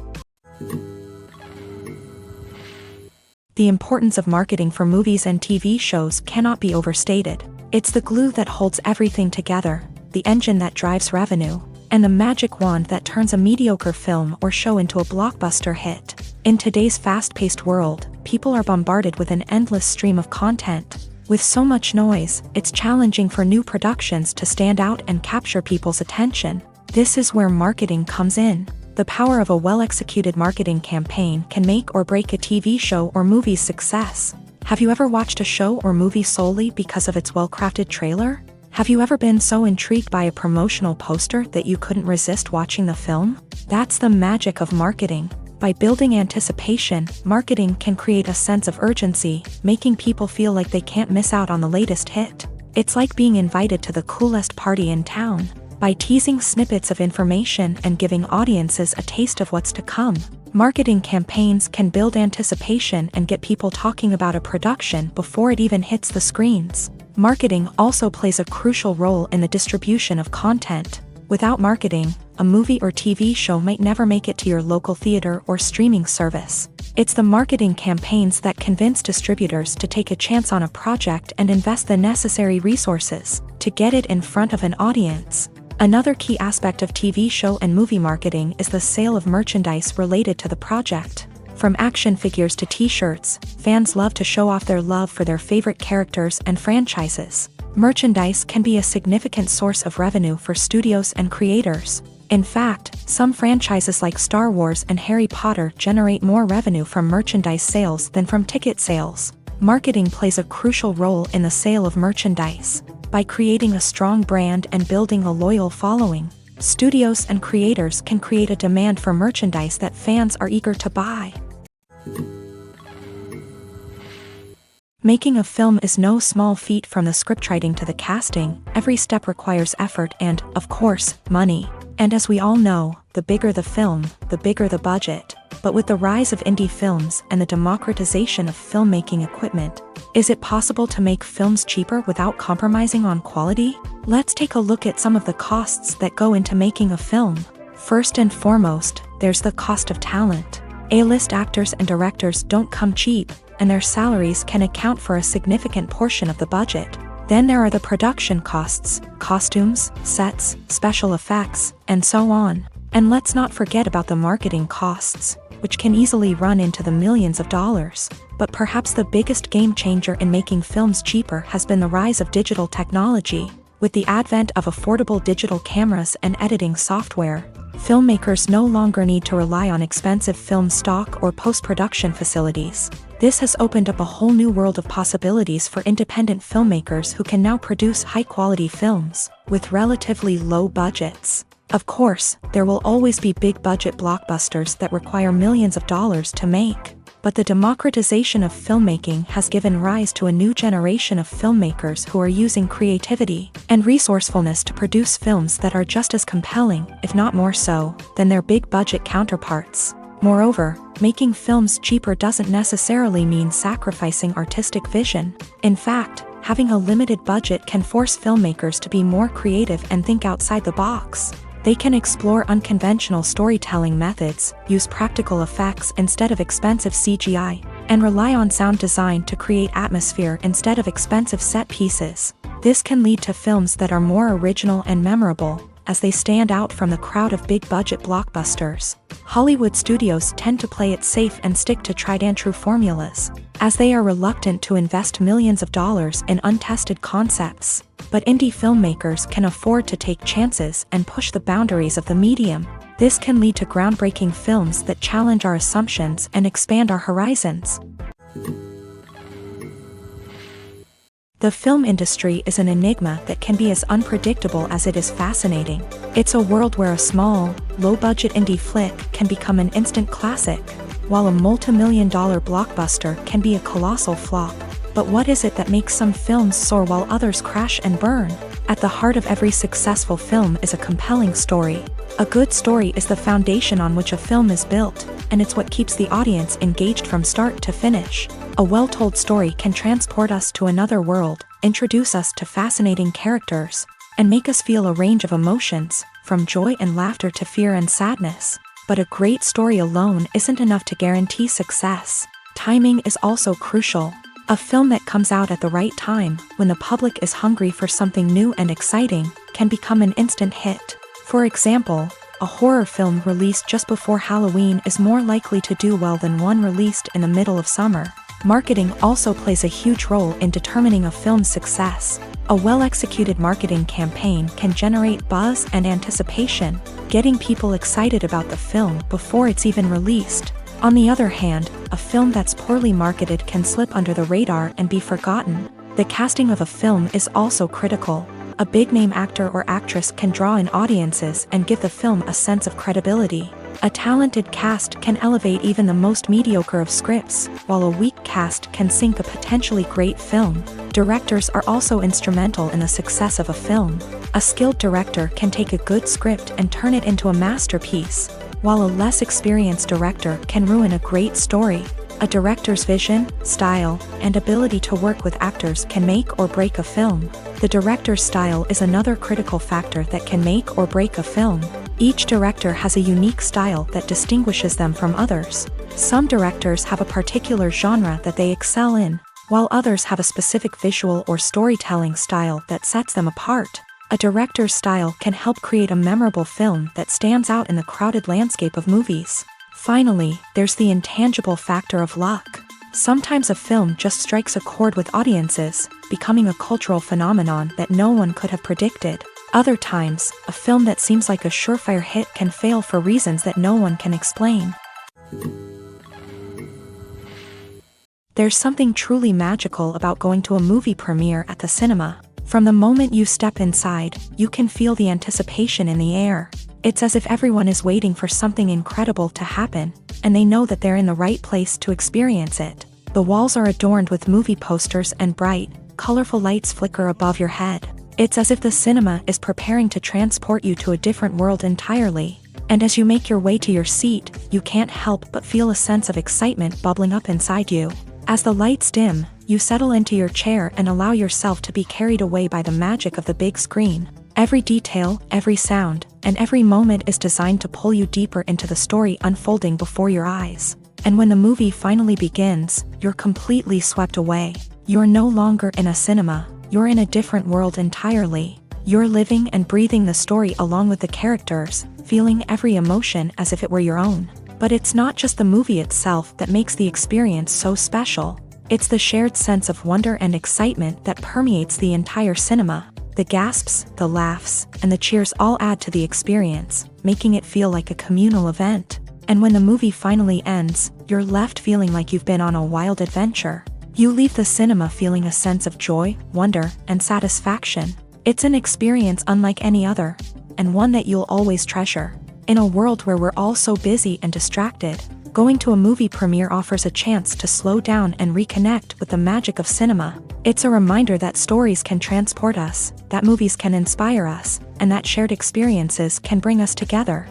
The importance of marketing for movies and TV shows cannot be overstated. It's the glue that holds everything together, the engine that drives revenue, and the magic wand that turns a mediocre film or show into a blockbuster hit. In today's fast-paced world, people are bombarded with an endless stream of content. With so much noise, it's challenging for new productions to stand out and capture people's attention. This is where marketing comes in. The power of a well-executed marketing campaign can make or break a TV show or movie's success. Have you ever watched a show or movie solely because of its well-crafted trailer? Have you ever been so intrigued by a promotional poster that you couldn't resist watching the film? That's the magic of marketing. By building anticipation, marketing can create a sense of urgency, making people feel like they can't miss out on the latest hit. It's like being invited to the coolest party in town. By teasing snippets of information and giving audiences a taste of what's to come, marketing campaigns can build anticipation and get people talking about a production before it even hits the screens. Marketing also plays a crucial role in the distribution of content. Without marketing, a movie or TV show might never make it to your local theater or streaming service. It's the marketing campaigns that convince distributors to take a chance on a project and invest the necessary resources to get it in front of an audience. Another key aspect of TV show and movie marketing is the sale of merchandise related to the project. From action figures to t-shirts, fans love to show off their love for their favorite characters and franchises. Merchandise can be a significant source of revenue for studios and creators. In fact, some franchises like Star Wars and Harry Potter generate more revenue from merchandise sales than from ticket sales. Marketing plays a crucial role in the sale of merchandise. By creating a strong brand and building a loyal following, studios and creators can create a demand for merchandise that fans are eager to buy. Making a film is no small feat. From the scriptwriting to the casting, every step requires effort and, of course, money. And as we all know, the bigger the film, the bigger the budget. But with the rise of indie films and the democratization of filmmaking equipment, is it possible to make films cheaper without compromising on quality? Let's take a look at some of the costs that go into making a film. First and foremost, there's the cost of talent. A-list actors and directors don't come cheap, and their salaries can account for a significant portion of the budget. Then there are the production costs, costumes, sets, special effects, and so on. And let's not forget about the marketing costs, which can easily run into the millions of dollars. But perhaps the biggest game changer in making films cheaper has been the rise of digital technology. With the advent of affordable digital cameras and editing software, filmmakers no longer need to rely on expensive film stock or post-production facilities. This has opened up a whole new world of possibilities for independent filmmakers who can now produce high-quality films with relatively low budgets. Of course, there will always be big-budget blockbusters that require millions of dollars to make. But the democratization of filmmaking has given rise to a new generation of filmmakers who are using creativity and resourcefulness to produce films that are just as compelling, if not more so, than their big-budget counterparts. Moreover, making films cheaper doesn't necessarily mean sacrificing artistic vision. In fact, having a limited budget can force filmmakers to be more creative and think outside the box. They can explore unconventional storytelling methods, use practical effects instead of expensive CGI, and rely on sound design to create atmosphere instead of expensive set pieces. This can lead to films that are more original and memorable, as they stand out from the crowd of big-budget blockbusters. Hollywood studios tend to play it safe and stick to tried-and-true formulas, as they are reluctant to invest millions of dollars in untested concepts. But indie filmmakers can afford to take chances and push the boundaries of the medium. This can lead to groundbreaking films that challenge our assumptions and expand our horizons. The film industry is an enigma that can be as unpredictable as it is fascinating. It's a world where a small, low-budget indie flick can become an instant classic, while a multi-million-dollar blockbuster can be a colossal flop. But what is it that makes some films soar while others crash and burn? At the heart of every successful film is a compelling story. A good story is the foundation on which a film is built, and it's what keeps the audience engaged from start to finish. A well-told story can transport us to another world, introduce us to fascinating characters, and make us feel a range of emotions, from joy and laughter to fear and sadness. But a great story alone isn't enough to guarantee success. Timing is also crucial. A film that comes out at the right time, when the public is hungry for something new and exciting, can become an instant hit. For example, a horror film released just before Halloween is more likely to do well than one released in the middle of summer. Marketing also plays a huge role in determining a film's success. A well-executed marketing campaign can generate buzz and anticipation, getting people excited about the film before it's even released. On the other hand, a film that's poorly marketed can slip under the radar and be forgotten. The casting of a film is also critical. A big-name actor or actress can draw in audiences and give the film a sense of credibility. A talented cast can elevate even the most mediocre of scripts, while a weak cast can sink a potentially great film. Directors are also instrumental in the success of a film. A skilled director can take a good script and turn it into a masterpiece, while a less experienced director can ruin a great story. A director's vision, style, and ability to work with actors can make or break a film. The director's style is another critical factor that can make or break a film. Each director has a unique style that distinguishes them from others. Some directors have a particular genre that they excel in, while others have a specific visual or storytelling style that sets them apart. A director's style can help create a memorable film that stands out in the crowded landscape of movies. Finally, there's the intangible factor of luck. Sometimes a film just strikes a chord with audiences, becoming a cultural phenomenon that no one could have predicted. Other times, a film that seems like a surefire hit can fail for reasons that no one can explain. There's something truly magical about going to a movie premiere at the cinema. From the moment you step inside, you can feel the anticipation in the air. It's as if everyone is waiting for something incredible to happen, and they know that they're in the right place to experience it. The walls are adorned with movie posters and bright, colorful lights flicker above your head. It's as if the cinema is preparing to transport you to a different world entirely. And as you make your way to your seat, you can't help but feel a sense of excitement bubbling up inside you. As the lights dim, you settle into your chair and allow yourself to be carried away by the magic of the big screen. Every detail, every sound, and every moment is designed to pull you deeper into the story unfolding before your eyes. And when the movie finally begins, you're completely swept away. You're no longer in a cinema, you're in a different world entirely. You're living and breathing the story along with the characters, feeling every emotion as if it were your own. But it's not just the movie itself that makes the experience so special. It's the shared sense of wonder and excitement that permeates the entire cinema. The gasps, the laughs, and the cheers all add to the experience, making it feel like a communal event. And when the movie finally ends, you're left feeling like you've been on a wild adventure. You leave the cinema feeling a sense of joy, wonder, and satisfaction. It's an experience unlike any other, and one that you'll always treasure. In a world where we're all so busy and distracted, going to a movie premiere offers a chance to slow down and reconnect with the magic of cinema. It's a reminder that stories can transport us, that movies can inspire us, and that shared experiences can bring us together.